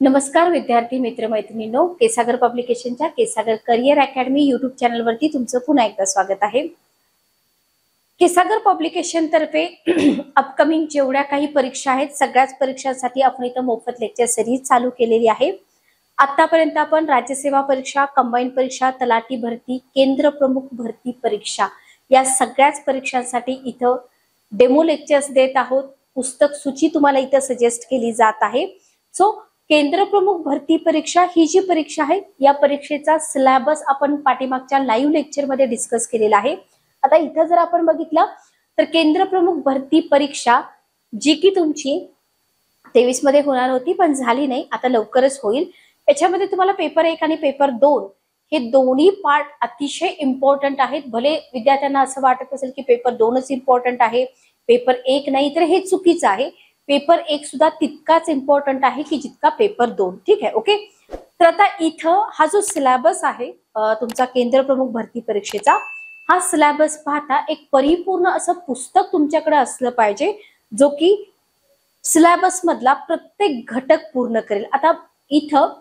नमस्कार विद्यार्थी मित्र मैत्रिणींनो, केसागर पब्लिकेशनच्या K Sagar career academy YouTube channel वरती तुमचं पुन्हा एकदा स्वागत आहे। केसागर पब्लिकेशन तर्फे अपकमिंग जेवढ्या काही परीक्षा आहेत सगळ्याच परीक्षांसाठी आपण इथं मोफत लेक्चर सिरीज चालू केलेली आहे। आतापर्यंत आपण राज्यसेवा परीक्षा, कंबाईन परीक्षा, तलाठी भरती, केंद्र प्रमुख भरती परीक्षा या सगळ्याच परीक्षांसाठी इथं डेमो लेक्चर्स देत आहोत। पुस्तक सूची तुम्हाला इथं सजेस्ट केली जात आहे। सो केंद्र प्रमुख भरती परीक्षा ही जी परीक्षा आहे या परीक्षेचा सिलेबस आपण पाठीमागच्या लाईव्ह लेक्चर मध्ये डिस्कस केलेला आहे। आता इथं जर आपण बघितलं तर केंद्र प्रमुख भरती परीक्षा जी की तुमची 23 मध्ये होणार होती पण झाली नाही, आता लवकरच होईल। याच्यामध्ये तुम्हाला पेपर 1 आणि पेपर 2 हे दोन्ही पार्ट अतिशय इम्पॉर्टंट आहेत। भले विद्यार्थ्यांना असं वाटत असेल की पेपर 2च इम्पॉर्टंट आहे, पेपर 1 नाही, तर हे चुकीचं आहे। पेपर 1 सुद्धा तितकाच इम्पॉर्टंट आहे की जितका पेपर 2। ठीक आहे, ओके। तर आता इथं हा जो सिलेबस आहे तुमचा केंद्र प्रमुख भरती परीक्षेचा, हा सिलेबस पाहता एक परिपूर्ण असं पुस्तक तुमच्याकडे असलं पाहिजे जो की सिलेबस मधला प्रत्येक घटक पूर्ण करेल। आता इथं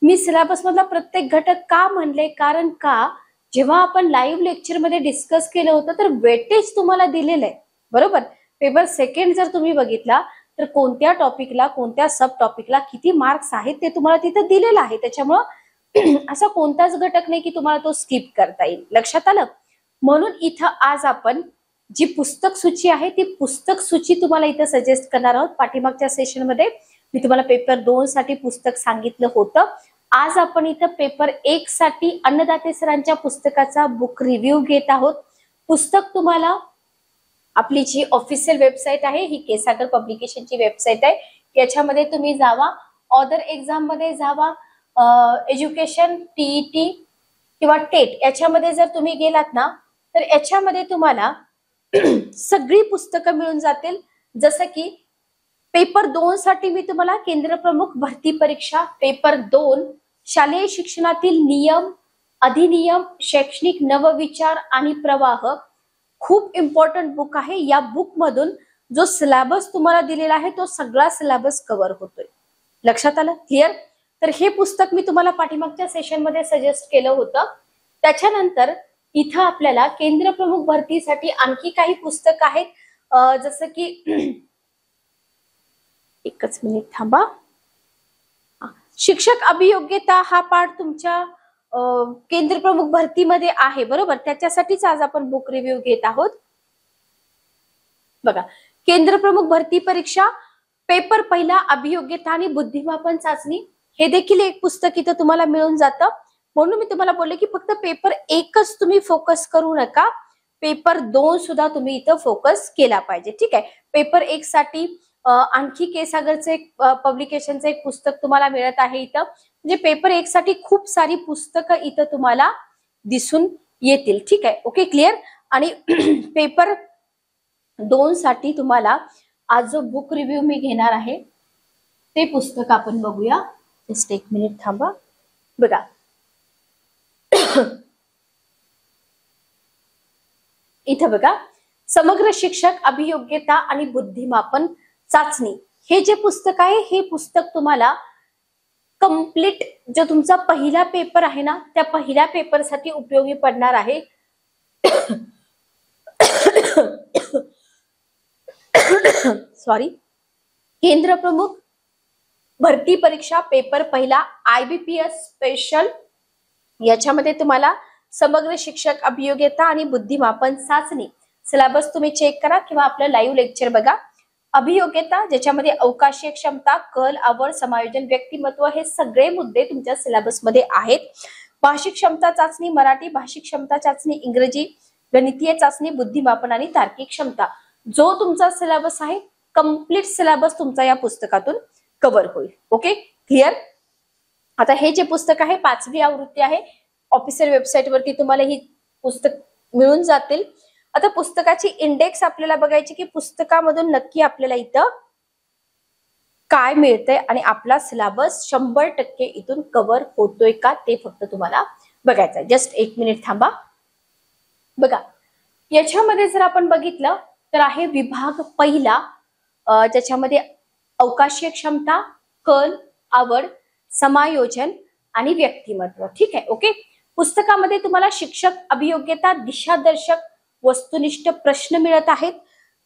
मी सिलेबस मधला प्रत्येक घटक का म्हणले, कारण का जेव्हा आपण लाईव्ह लेक्चर मध्ये डिस्कस केलं होतं तर वेटेज तुम्हाला दिलेलं आहे, बरोबर। पेपर 2 जर तुम्ही बघितला तर कोणत्या टॉपिकला, कोणत्या सब टॉपिकला किती मार्क्स आहेत ते तुम्हाला तिथे दिलेलं आहे। त्याच्यामुळे असा कोणताच घटक नाही की तुम्हाला तो स्किप करता येईल, लक्षात आलं। म्हणून इथं आज आपण जी पुस्तक सूची आहे ती पुस्तक सूची तुम्हाला इथं सजेस्ट करणार आहोत। पाठीमागच्या सेशन मध्ये मी तुम्हाला पेपर 2 साठी पुस्तक सांगितलं होतं। आज आपण इथं पेपर 1 साठी अन्नदाते सरांच्या पुस्तकाचा बुक रिव्ह्यू घेत आहोत। पुस्तक तुम्हाला आपली जी ऑफिशियल वेबसाईट आहे ही केसागर पब्लिकेशनची वेबसाईट आहे, याच्यामध्ये तुम्ही जावा, ऑदर एक्झाम मध्ये जावा, एज्युकेशन, टीईटी किंवा टेट याच्यामध्ये जर तुम्ही गेलात ना तर याच्यामध्ये तुम्हाला सगळी पुस्तकं मिळून जातील। जसं की पेपर 2 साठी मी तुम्हाला केंद्र प्रमुख भरती परीक्षा, पेपर 2 शालेय शिक्षणातील नियम, अधिनियम, शैक्षणिक नवविचार आणि प्रवाह, खूप इम्पॉर्टंट बुक आहे। या बुक मधून जो सिलेबस तुम्हाला दिलेला आहे तो सगळा सिलेबस कव्हर होतोय, लक्षात आलं, क्लिअर। तर हे पुस्तक मी तुम्हाला पाठीमागच्या सेशन मध्ये सजेस्ट केलं होतं। त्याच्यानंतर इथं आपल्याला केंद्र प्रमुख भरतीसाठी आणखी काही पुस्तक आहेत, जसं की एकच मिनिट थांबा। शिक्षक अभियोग्यता हा पाठ तुमच्या केंद्र प्रमुख भरतीमध्ये आहे, बरोबर। त्याच्यासाठीच आज आपण बुक रिव्ह्यू घेत आहोत। बघा, केंद्र प्रमुख भरती परीक्षा पेपर 1 अभियोग्यता आणि बुद्धिमापन चाचणी हे देखील एक पुस्तक इथं तुम्हाला मिळून जातं। म्हणून मी तुम्हाला बोलले की फक्त पेपर 1च तुम्ही फोकस करू नका, पेपर 2 सुद्धा तुम्ही इथं फोकस केला पाहिजे, ठीक आहे। पेपर 1 साठी आणखी केसागरचं एक पब्लिकेशनचं एक पुस्तक तुम्हाला मिळत आहे इथं। म्हणजे पेपर 1 साठी खूप सारी पुस्तकं इथं तुम्हाला दिसून येतील, ठीक आहे, ओके, क्लिअर। आणि पेपर 2 साठी तुम्हाला आज जो बुक रिव्ह्यू मी घेणार आहे ते पुस्तक आपण बघूया। जस्ट एक मिनिट थांबा। बघा, इथं बघा, समग्र शिक्षक अभियोग्यता आणि बुद्धिमापन चाचणी हे जे पुस्तक आहे हे पुस्तक तुम्हाला कंप्लीट जो तुमचा पहिला पेपर आहे ना त्या पहिल्या पेपरसाठी उपयोगी पडणार आहे। सॉरी, केंद्र प्रमुख भरती परीक्षा पेपर 1 IBPS स्पेशल, याच्यामध्ये तुम्हाला समग्र शिक्षक अभियोग्यता आणि बुद्धिमापन चाचणी सिलेबस तुम्ही चेक करा किंवा आपलं लाईव्ह लेक्चर बघा। अभियोग्यता ज्याच्यामध्ये अवकाशीय क्षमता, कल, आवड, समायोजन, व्यक्तिमत्व हे सगळे मुद्दे तुमच्या सिलेबस मध्ये आहेत। भाषिक क्षमता चाचणी मराठी, भाषिक क्षमता चाचणी इंग्रजी, गणितीय चाचणी, बुद्धिमापन आणि तार्किक क्षमता, जो तुमचा सिलेबस आहे कंप्लीट सिलेबस तुमचा या पुस्तकातून कव्हर होईल, ओके, क्लिअर। आता हे जे पुस्तक आहे 5वी आवृत्ती आहे, ऑफिशियल वेबसाईट वरती तुम्हाला ही पुस्तक मिळून जातील। आता पुस्तकाची इंडेक्स आपल्याला बघायची की पुस्तकामधून नक्की आपल्याला इथं काय मिळतंय आणि आपला सिलेबस 100% इथून कव्हर होतोय का ते फक्त तुम्हाला बघायचं आहे। जस्ट एक मिनिट थांबा। बघा, याच्यामध्ये जर आपण बघितलं तर आहे विभाग 1 ज्याच्यामध्ये अवकाशीय क्षमता, कल, आवड, समायोजन आणि व्यक्तिमत्व. ठीक आहे, ओके. पुस्तकामध्ये तुम्हाला शिक्षक अभियोग्यता दिशादर्शक वस्तुनिष्ठ प्रश्न मिळत आहेत.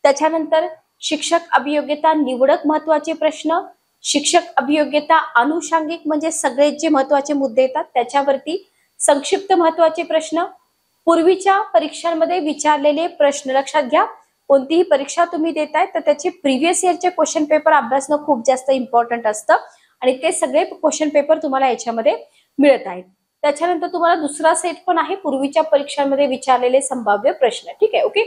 त्याच्यानंतर शिक्षक अभियोग्यता निवडक महत्वाचे प्रश्न, शिक्षक अभियोग्यता अनुषंगिक म्हणजे सगळे जे महत्वाचे मुद्दे येतात त्याच्यावरती संक्षिप्त महत्वाचे प्रश्न, पूर्वीच्या परीक्षांमध्ये विचारलेले प्रश्न. लक्षात घ्या, कोणतीही परीक्षा तुम्ही देताय तर त्याचे प्रिव्हियस इयरचे क्वेश्चन पेपर अभ्यासणं खूप जास्त इम्पॉर्टंट असतं आणि ते सगळे क्वेश्चन पेपर तुम्हाला याच्यामध्ये मिळत आहेत. त्याच्यानंतर तुम्हाला दुसरा सेट पण आहे पूर्वीच्या परीक्षांमध्ये विचारलेले संभाव्य प्रश्न. ठीक आहे, ओके.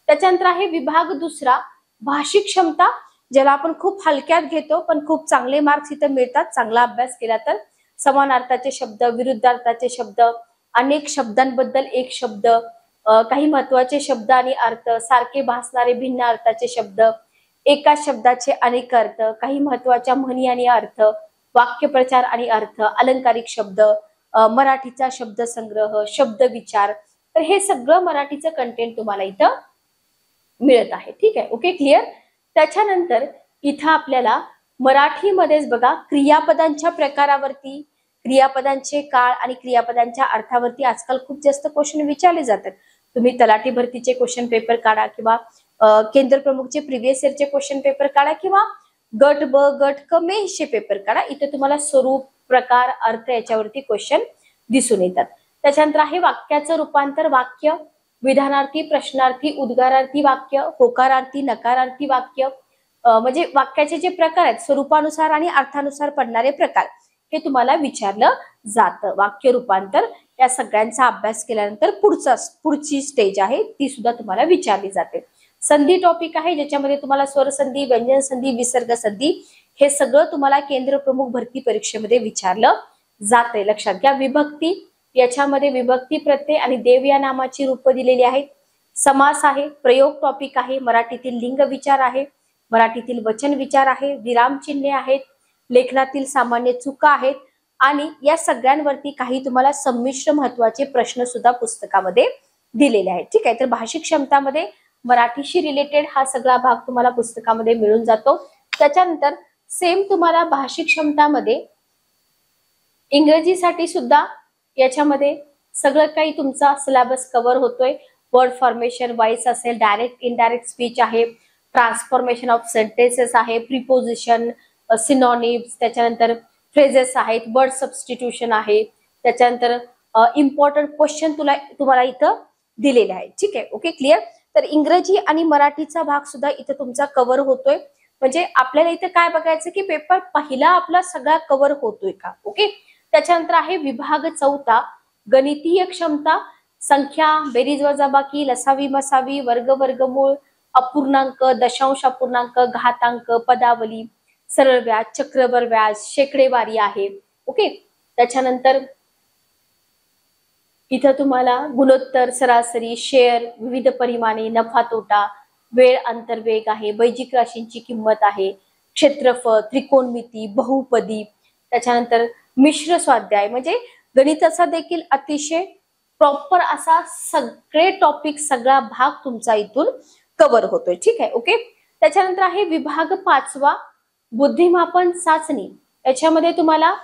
त्याच्यानंतर आहे विभाग दुसरा भाषिक क्षमता, ज्याला आपण खूप हलक्यात घेतो पण खूप चांगले मार्क्स इथे मिळतात चांगला अभ्यास केला तर. समानार्थाचे शब्द, विरुद्धार्थाचे शब्द, अनेक शब्दांबद्दल एक शब्द, काही महत्वाचे शब्द आणि अर्थ, सारखे भासणारे भिन्न अर्थाचे शब्द, एका शब्दाचे अनेक अर्थ, काही महत्वाच्या म्हणी आणि अर्थ, वाक्यप्रचार आणि अर्थ, अलंकारिक शब्द, मराठीचा शब्दसंग्रह, शब्द विचार. तर हे सगळं मराठीचं कंटेंट तुम्हाला इथं मिळत आहे. ठीक आहे, ओके, क्लिअर. त्याच्यानंतर इथं आपल्याला मराठीमध्येच बघा क्रियापदांच्या प्रकारावरती, क्रियापदांचे काळ आणि क्रियापदांच्या अर्थावरती आजकाल खूप जास्त क्वेश्चन विचारले जातात. तुम्ही तलाठी भरतीचे क्वेश्चन पेपर काढा किंवा केंद्र प्रमुखचे प्रिव्हियस इयरचे क्वेश्चन पेपर काढा किंवा गट ब गट क मेचे पेपर काढा. इथे तुम्हाला स्वरूप, प्रकार, अर्थ याच्यावरती क्वेश्चन दिसून येतात. त्याच्यानंतर आहे वाक्याचं रूपांतर, वाक्य, विधानार्थी, प्रश्नार्थी, उद्गारार्थी वाक्य, होकारार्थी, नकारार्थी वाक्य, म्हणजे वाक्याचे जे प्रकार आहेत स्वरूपानुसार आणि अर्थानुसार पडणारे प्रकार हे तुम्हाला विचारलं जातं. वाक्य रूपांतर या सगळ्यांचा अभ्यास केल्यानंतर पुढची स्टेज आहे ती सुद्धा तुम्हाला विचारली जाते. संधी टॉपिक आहे ज्याच्यामध्ये तुम्हाला स्वरसंधी, व्यंजन संधी, विसर्ग संधी हे सगळं तुम्हाला केंद्र प्रमुख भरती परीक्षेमध्ये विचारलं जाते. लक्षात घ्या. विभक्ती, याच्यामध्ये विभक्ती प्रत्यय आणि देव या नामाची रूप दिलेली आहेत. समास आहे, प्रयोग टॉपिक आहे, मराठीतील लिंग विचार आहे, मराठीतील वचन विचार आहे, विराम चिन्हे आहेत, लेखनातील सामान्य चुका आहेत आणि या सगळ्यांवरती काही तुम्हाला संमिश्र महत्वाचे प्रश्न सुद्धा पुस्तकामध्ये दिलेले आहेत. ठीक आहे, तर भाषिक क्षमतामध्ये मराठीशी रिलेटेड हा सगळा भाग तुम्हाला पुस्तकामध्ये मिळून जातो. त्याच्यानंतर सेम तुम्हाला भाषिक क्षमतामध्ये इंग्रजीसाठी सुद्धा याच्यामध्ये सगळं काही तुमचा सिलेबस कव्हर होतोय. वर्ड फॉर्मेशन, व्हॉइस असेल, डायरेक्ट इनडायरेक्ट स्पीच आहे, ट्रान्सफॉर्मेशन ऑफ सेंटेन्सेस आहे, प्रिपोजिशन, सिनॉनिम्स, त्याच्यानंतर फ्रेजेस आहेत, वर्ड सबस्टिट्यूशन आहे, त्याच्यानंतर इम्पॉर्टंट क्वेश्चन तुम्हाला इथं दिलेले आहेत. ठीक आहे, ओके, क्लिअर. तर इंग्रजी आणि मराठीचा भाग सुद्धा इथं तुमचा कव्हर होतोय. म्हणजे आपल्याला इथं काय बघायचं की पेपर पहिला आपला सगळा कव्हर होतोय का. ओके. त्याच्यानंतर आहे विभाग चौथा गणितीय क्षमता, संख्या, बेरीज वजाबाकी, लसावी मसावी, वर्ग वर्गमूळ, अपूर्णांक, दशांश अपूर्णांक, घातांक, पदावली, सरळ व्याज, चक्रवर व्याज, शेकडेवारी आहे. ओके. त्याच्यानंतर इथं तुम्हाला गुणोत्तर, सरासरी, शेअर, विविध परिमाणे, नफा तोटा, वेळ अंतर्वेग आहे, बैजिक राशींची किंमत आहे, क्षेत्रफळ, त्रिकोणमिती, बहुपदी, त्याच्यानंतर मिश्र स्वाध्याय. म्हणजे गणिताचा देखील अतिशय प्रॉपर असा सगळे टॉपिक सगळा भाग तुमचा इथून कव्हर होतोय. ठीक आहे, ओके. त्याच्यानंतर आहे विभाग पाचवा बुद्धिमापन चाचणी. याच्यामध्ये तुम्हाला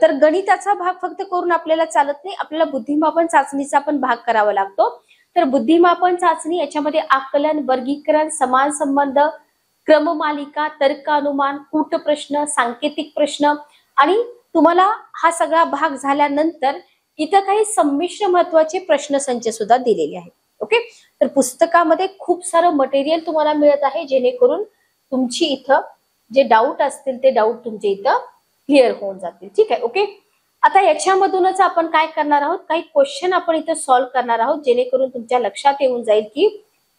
तर गणिताचा भाग फक्त करून आपल्याला चालत नाही, आपल्याला बुद्धिमापन चाचणीचा पण भाग करावा लागतो. तर बुद्धिमापन चाचणी याच्यामध्ये आकलन, वर्गीकरण, समान संबंध, क्रममालिका, तर्क अनुमान, कूट प्रश्न, सांकेतिक प्रश्न आणि तुम्हाला हा सगळा भाग झाल्यानंतर इथं काही संमिश्र महत्वाचे प्रश्नसंच सुद्धा दिलेले आहेत. ओके. तर पुस्तकामध्ये खूप सारं मटेरियल तुम्हाला मिळत आहे जेणेकरून तुमची इथं जे डाऊट असतील ते डाऊट तुमचे इथं क्लिअर होऊन जातील. ठीक आहे, ओके. आता याच्यामधूनच आपण काय करणार आहोत, काही क्वेश्चन आपण इथं सॉल्व्ह करणार आहोत जेणेकरून तुमच्या लक्षात येऊन जाईल की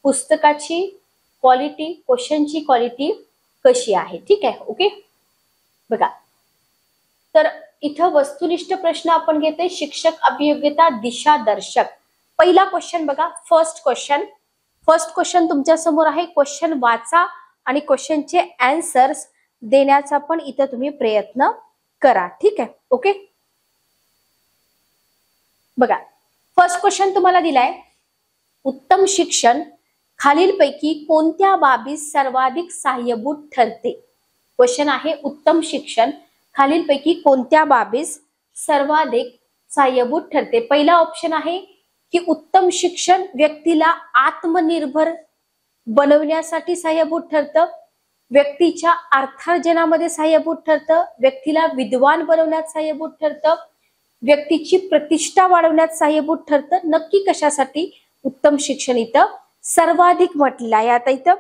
पुस्तकाची क्वालिटी, क्वेश्चनची क्वालिटी कशी आहे. ठीक आहे, ओके. बघा, तर इथं वस्तुनिष्ठ प्रश्न आपण घेतोय शिक्षक अभियोग्यता दिशादर्शक. पहिला क्वेश्चन बघा, फर्स्ट क्वेश्चन तुमच्या समोर आहे. क्वेश्चन वाचा आणि क्वेश्चनचे आन्सर्स देण्याचा पण इथं तुम्ही प्रयत्न करा. ठीक आहे, ओके. बघा, फर्स्ट क्वेश्चन तुम्हाला दिलाय, उत्तम शिक्षण खालीलपैकी कोणत्या बाबीस सर्वाधिक सहाय्यभूत ठरते. क्वेश्चन आहे उत्तम शिक्षण खालीलपैकी कोणत्या बाबीस सर्वाधिक सहाय्यभूत ठरते? पहिला ऑप्शन आहे की उत्तम शिक्षण व्यक्तीला आत्मनिर्भर बनवण्यासाठी सहाय्यभूत ठरतं, व्यक्तीच्या अर्थार्जनामध्ये सहाय्यभूत ठरतं, व्यक्तीला विद्वान बनवण्यात सहाय्यभूत ठरतं, व्यक्तीची प्रतिष्ठा वाढवण्यात सहाय्यभूत ठरतं. नक्की कशासाठी उत्तम शिक्षण इथं सर्वाधिक म्हटलेलं आहे आता इथं.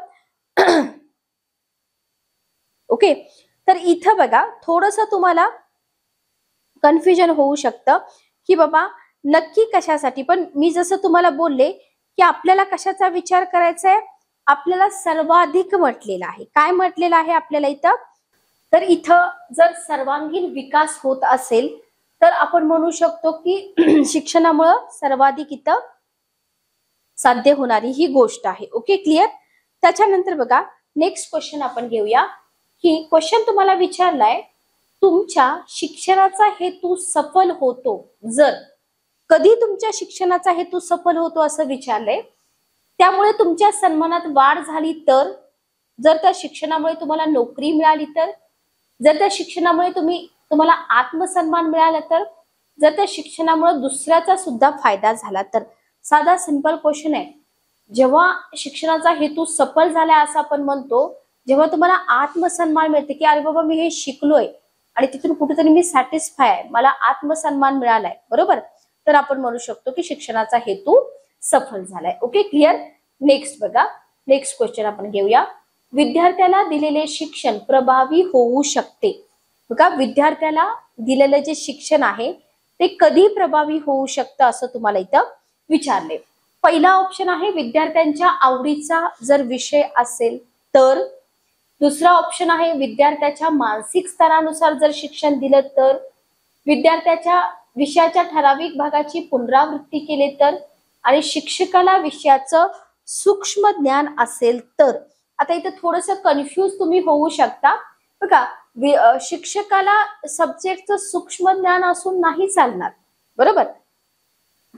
ओके, तर इथं बघा थोडस तुम्हाला कन्फ्युजन होऊ शकतं की बाबा नक्की कशासाठी, पण मी जसं तुम्हाला बोलले की आपल्याला कशाचा विचार करायचा आहे, आपल्याला सर्वाधिक म्हटलेलं आहे. काय म्हटलेलं आहे आपल्याला इथं? तर इथं जर सर्वांगीण विकास होत असेल तर आपण म्हणू शकतो की शिक्षणामुळं सर्वाधिक इथं साध्य होणारी ही गोष्ट आहे. Okay, clear. त्याच्यानंतर बघा नेक्स्ट क्वेश्चन आपण घेऊया की क्वेश्चन तुम्हाला विचारलाय, तुमच्या शिक्षणाचा हेतू सफल होतो जर, कधी तुमच्या शिक्षणाचा हेतू सफल होतो असं विचारलंय. त्यामुळे तुमच्या सन्मानात वाढ झाली तर, जर त्या शिक्षणामुळे तुम्हाला नोकरी मिळाली तर, जर त्या शिक्षणामुळे तुम्हाला आत्मसन्मान मिळाला तर, जर त्या शिक्षणामुळे दुसऱ्याचा सुद्धा फायदा झाला तर. साधा सिंपल क्वेश्चन आहे. जेव्हा शिक्षणाचा हेतू सफल झाला असं आपण म्हणतो, जेव्हा तुम्हाला आत्मसन्मान मिळते की अरे बाबा मी हे शिकलोय आणि तिथून कुठेतरी मी सॅटिस्फाय आहे, मला आत्मसन्मान मिळालाय, बरोबर, तर आपण म्हणू शकतो की शिक्षणाचा हेतू सफल झालाय. Okay, clear. नेक्स्ट बघा, नेक्स्ट क्वेश्चन आपण घेऊया. विद्यार्थ्याला दिलेले शिक्षण प्रभावी होऊ शकते. बघा विद्यार्थ्याला दिलेलं जे शिक्षण आहे ते कधी प्रभावी होऊ शकतं असं तुम्हाला इथं विचारले. पहिला ऑप्शन आहे विद्यार्थ्यांच्या आवडीचा जर विषय असेल तर, दुसरा ऑप्शन आहे विद्यार्थ्याच्या मानसिक स्तरानुसार जर शिक्षण दिलं तर, विद्यार्थ्याच्या विषयाच्या ठराविक भागाची पुनरावृत्ती केली तर, आणि शिक्षकाला विषयाचं सूक्ष्म ज्ञान असेल तर. आता इथं थोडंसं कन्फ्यूज तुम्ही होऊ शकता. बघा शिक्षकाला सब्जेक्टचं सूक्ष्म ज्ञान असून नाही चालणार, बरोबर,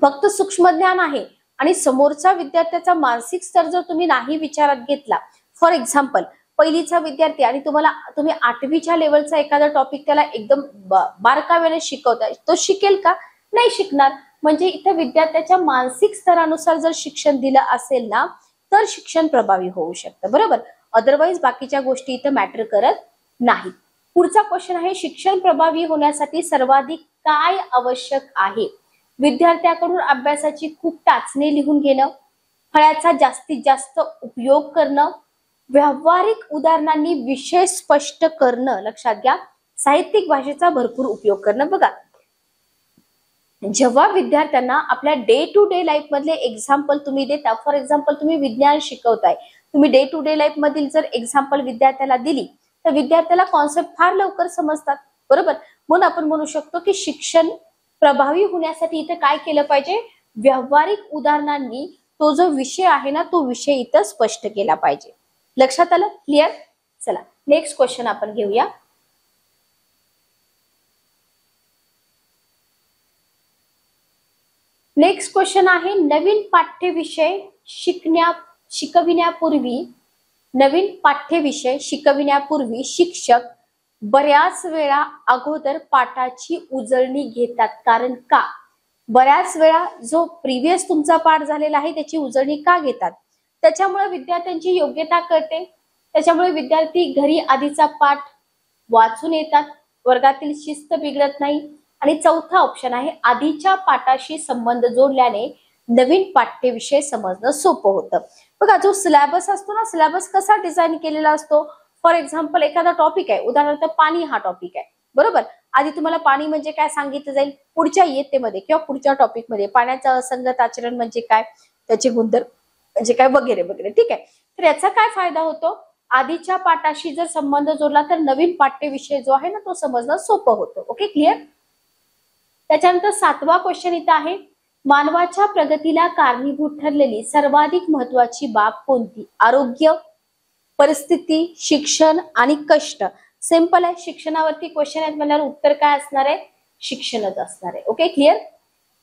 फक्त सूक्ष्म ज्ञान आहे आणि समोरचा विद्यार्थ्याचा मानसिक स्तर जर तुम्ही नाही विचारात घेतला, फॉर एक्झाम्पल पहिलीचा विद्यार्थी आणि तुम्ही 8वीच्या लेवलचा एखादा टॉपिक त्याला एकदम बारकाव्याने शिकवताय, तो शिकेल का? नाही शिकणार. म्हणजे इथं विद्यार्थ्याच्या मानसिक स्तरानुसार जर शिक्षण दिलं असेल ना तर शिक्षण प्रभावी होऊ शकतं, बरोबर. अदरवाईज बाकीच्या गोष्टी इथं मॅटर करत नाही. पुढचा क्वेश्चन आहे, शिक्षण प्रभावी होण्यासाठी सर्वाधिक काय आवश्यक आहे? विद्यार्थ्याकडून अभ्यासाची खूप टाचणी लिहून घेणं, फळ्याचा जास्तीत जास्त उपयोग करणं, व्यावहारिक उदाहरणांनी विषय स्पष्ट करणं, लक्षात घ्या, साहित्यिक भाषेचा भरपूर उपयोग करणं. बघा जेव्हा विद्यार्थ्यांना आपल्या डे टू डे लाईफ मधले एक्झाम्पल तुम्ही देता, फॉर एक्झाम्पल तुम्ही विज्ञान शिकवताय, तुम्ही डे टू डे लाईफ मधील जर एक्झाम्पल विद्यार्थ्याला दिली तर विद्यार्थ्याला कॉन्सेप्ट फार लवकर समजतात, बरोबर. म्हणून आपण म्हणू शकतो की शिक्षण प्रभावी होण्यासाठी इथं काय केलं पाहिजे, व्यावहारिक उदाहरणांनी तो जो विषय आहे ना तो विषय इथं स्पष्ट केला पाहिजे. लक्षात आलं? क्लिअर. चला नेक्स्ट क्वेश्चन आपण घेऊया. नेक्स्ट क्वेश्चन आहे, नवीन पाठ्यविषय शिकविण्यापूर्वी शिक्षक बऱ्याच वेळा अगोदर पाठाची उजळणी घेतात, कारण का? बऱ्याच वेळा जो प्रिव्हियस तुमचा पाठ झालेला आहे त्याची उजळणी का घेतात? त्याच्यामुळे विद्यार्थ्यांची योग्यता कळते, त्याच्यामुळे विद्यार्थी घरी आधीचा पाठ वाचून येतात, वर्गातील शिस्त बिघडत नाही. आणि चौथा ऑप्शन आहे, आधीच्या पाठाशी संबंध जोडल्याने नवीन पाठ्यविषय समजणं सोपं होतं. बघा जो सिलेबस असतो ना, सिलेबस कसा डिझाईन केलेला असतो, फॉर एक्झाम्पल एखादा टॉपिक आहे, उदाहरणार्थ पाणी हा टॉपिक आहे, बरोबर. आधी तुम्हाला पाणी म्हणजे काय सांगितलं जाईल, पुढच्या इयत्तेमध्ये किंवा पुढच्या टॉपिक मध्ये पाण्याचं असंगत आचरण म्हणजे काय, त्याचे गुणधर्म म्हणजे काय, वगैरे वगैरे, ठीक आहे. तर याचा काय फायदा होतो, आधीच्या पाठाशी जर संबंध जोडला तर नवीन पाठ्यविषय जो आहे ना तो समजणं सोपं होतं. Okay, clear. त्याच्यानंतर 7वा क्वेश्चन इथं आहे, मानवाच्या प्रगतीला कारणीभूत ठरलेली सर्वाधिक महत्वाची बाब कोणती? आरोग्य, परिस्थिती, शिक्षण आणि कष्ट. सिंपल आहे, शिक्षणावरती क्वेश्चन आहेत म्हणल्यावर उत्तर काय असणार आहे, शिक्षणच असणार आहे. Okay, clear.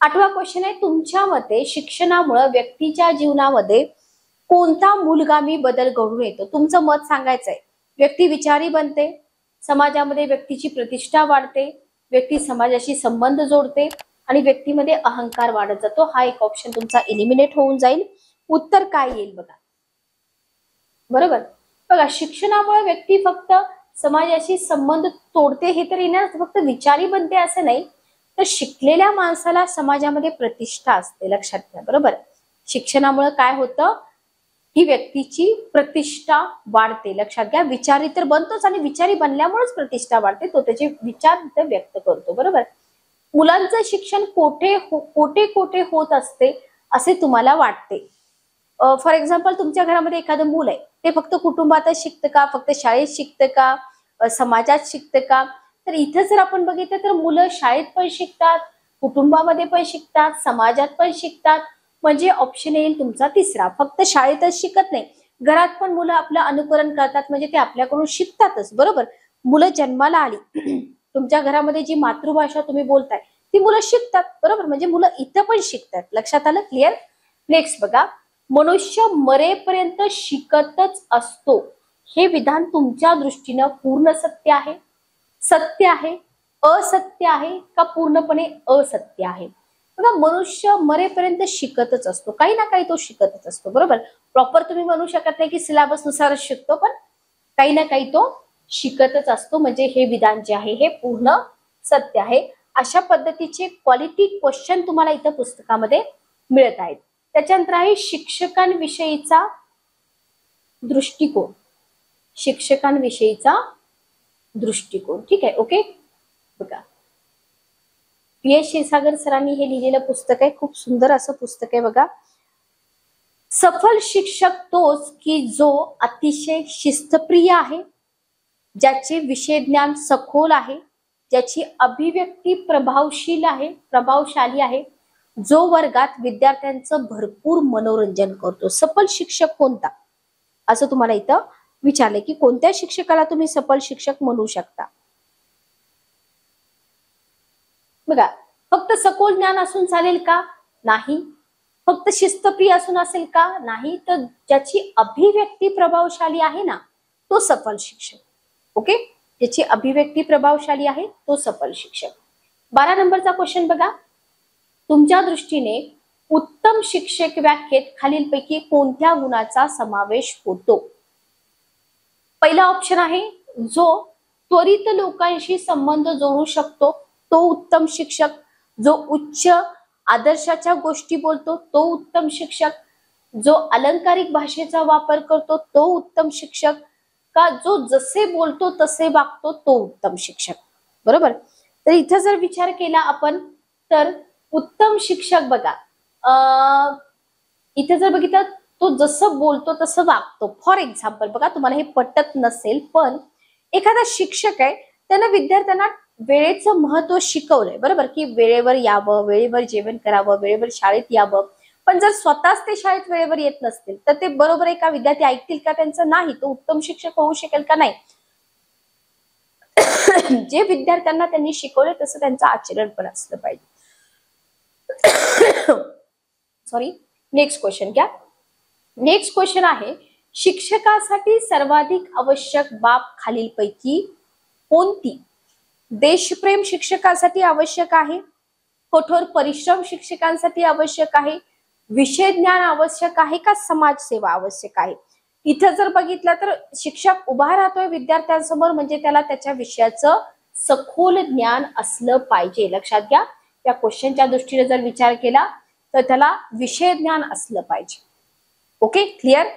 8वा क्वेश्चन आहे, तुमच्या मते शिक्षणामुळे व्यक्तीच्या जीवनामध्ये कोणता मूलगामी बदल घडून येतो? तुमचं मत सांगायचं आहे. व्यक्ती विचारी बनते, समाजामध्ये व्यक्तीची प्रतिष्ठा वाढते, व्यक्ती समाजाशी संबंध जोडते आणि व्यक्तीमध्ये अहंकार वाढत जातो. हा एक ऑप्शन तुमचा एलिमिनेट होऊन जाईल. उत्तर काय येईल बघा. बरोबर, बघा शिक्षणामुळे व्यक्ती फक्त समाजाशी संबंध तोडते हे तर येणार, फक्त विचारी बनते असं नाही, तर शिकलेल्या माणसाला समाजामध्ये प्रतिष्ठा असते, लक्षात घ्या. बरोबर, शिक्षणामुळे काय होतं, ही व्यक्तीची प्रतिष्ठा वाढते, लक्षात घ्या. विचारी तर बनतोच आणि विचारी बनल्यामुळेच प्रतिष्ठा वाढते, तो त्याचे विचार तिथे व्यक्त करतो. बरोबर, मुलांचं शिक्षण कोठे कोठे होत असते असे तुम्हाला वाटते? फॉर एक्झाम्पल, तुमच्या घरामध्ये एखादं मूल आहे, ते फक्त कुटुंबातच शिकतं का, फक्त शाळेत शिकतं का, समाजात शिकतं का? तर इथं जर आपण बघितलं तर मुलं शाळेत पण शिकतात, कुटुंबामध्ये पण शिकतात, समाजात पण शिकतात. म्हणजे ऑप्शन येईल तुमचा तिसरा, फक्त शाळेतच शिकत नाही, घरात पण मुलं आपलं अनुकरण करतात, म्हणजे ते आपल्याकडून शिकतातच. बरोबर, मुलं जन्माला आली तुमच्या घरामध्ये जी मातृभाषा तुम्ही बोलताय ती मुलं शिकतात. बरोबर, म्हणजे मुलं इथं पण शिकतात. लक्षात आलं? क्लिअर. नेक्स्ट बघा, मनुष्य मरेपर्यंत शिकतच असतो हे विधान तुमच्या दृष्टीनं पूर्ण सत्य आहे, सत्य आहे, असत्य आहे का पूर्णपणे असत्य आहे? बघा, मनुष्य मरेपर्यंत शिकतच असतो, काही ना काही तो शिकतच असतो. बरोबर, प्रॉपर तुम्ही म्हणू शकत नाही की सिलेबस नुसारच शिकतो, पण काही ना काही तो शिकतच असतो. म्हणजे हे विधान जे आहे हे पूर्ण सत्य आहे. अशा पद्धतीचे क्वालिटी क्वेश्चन तुम्हाला इथं पुस्तकामध्ये मिळत आहेत. त्याच्यानंतर आहे शिक्षकांविषयीचा दृष्टिकोन, शिक्षकांविषयीचा दृष्टिकोन. ठीक आहे, ओके. बघा, PS क्षीरसागर सरांनी हे लिहिलेलं पुस्तक आहे, खूप सुंदर असं पुस्तक आहे. बघा, सफल शिक्षक तोच की जो अतिशय शिस्तप्रिय आहे, ज्याचे विषय ज्ञान सखोल आहे, ज्याची अभिव्यक्ती प्रभावशाली आहे, जो वर्गात विद्यार्थ्यांचं भरपूर मनोरंजन करतो. सफल शिक्षक कोणता असं तुम्हाला इथं विचारले की कोणत्या शिक्षकाला तुम्ही सफल शिक्षक म्हणू शकता? बघा, फक्त सखोल ज्ञान असून चालेल का? नाही. फक्त शिस्तप्रिय असून असेल का? नाही. तर ज्याची अभिव्यक्ती प्रभावशाली आहे ना, तो सफल शिक्षक. ओके, ज्याची अभिव्यक्ती प्रभावशाली आहे तो सफल शिक्षक. 12 नंबरचा क्वेश्चन बघा, तुमच्या दृष्टीने उत्तम शिक्षक व्याख्येत खालीलपैकी कोणत्या गुणाचा समावेश होतो? पहिला ऑप्शन आहे जो त्वरित लोकांशी संबंध जोडू शकतो तो उत्तम शिक्षक, जो उच्च आदर्शाच्या गोष्टी बोलतो तो उत्तम शिक्षक, जो अलंकारिक भाषेचा वापर करतो तो उत्तम शिक्षक, का जो जसे बोलतो तसे वागतो तो उत्तम शिक्षक? बरोबर, तर इथं जर विचार केला आपण तर उत्तम शिक्षक बघा, इथे जर बघितलं तो जसं बोलतो तसं वागतो. फॉर एक्झाम्पल बघा, तुम्हाला हे पटत नसेल पण एखादा शिक्षक आहे, त्यानं विद्यार्थ्यांना वेळेचं महत्व शिकवलंय. बरोबर, की वेळेवर यावं, वेळेवर जेवण करावं, वेळेवर शाळेत यावं. पण जर स्वतःच ते शाळेत वेळेवर येत नसतील तर ते बरोबर आहे का? विद्यार्थी ऐकतील का त्यांचं? नाही. तो उत्तम शिक्षक होऊ शकेल का? नाही. जे विद्यार्थ्यांना त्यांनी शिकवले तसं त्यांचं आचरण पण असलं पाहिजे. सॉरी, नेक्स्ट क्वेश्चन घ्या. नेक्स्ट क्वेश्चन आहे, शिक्षकासाठी सर्वाधिक आवश्यक बाब खालीलपैकी कोणती? देशप्रेम शिक्षकासाठी आवश्यक आहे, कठोर परिश्रम शिक्षकांसाठी आवश्यक आहे, विषय ज्ञान आवश्यक आहे का समाजसेवा आवश्यक आहे? इथं जर बघितलं तर शिक्षक उभा राहतोय विद्यार्थ्यांसमोर म्हणजे त्याला त्याच्या विषयाचं सखोल ज्ञान असलं पाहिजे. लक्षात घ्या, त्या क्वेश्चनच्या दृष्टीने जर विचार केला तर त्याला विषय ज्ञान असलं पाहिजे. Okay, clear.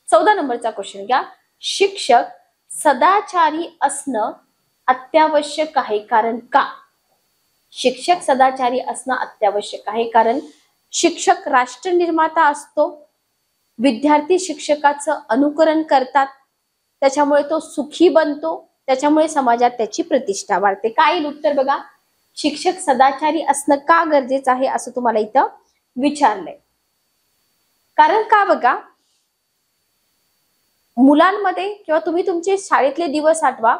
14 नंबरचा क्वेश्चन घ्या, शिक्षक सदाचारी असणं अत्यावश्यक आहे कारण का? शिक्षक सदाचारी असणं अत्यावश्यक आहे कारण शिक्षक राष्ट्र निर्माता असतो, विद्यार्थी शिक्षकाचं अनुकरण करतात, त्याच्यामुळे तो सुखी बनतो, त्याच्यामुळे समाजात त्याची प्रतिष्ठा वाढते. काय येईल उत्तर बघा, शिक्षक सदाचारी असणं का गरजेचं आहे असं तुम्हाला इथं विचारलंय. कारण का बघा, मुलांमध्ये किंवा तुम्ही तुमचे शाळेतले दिवस आठवा,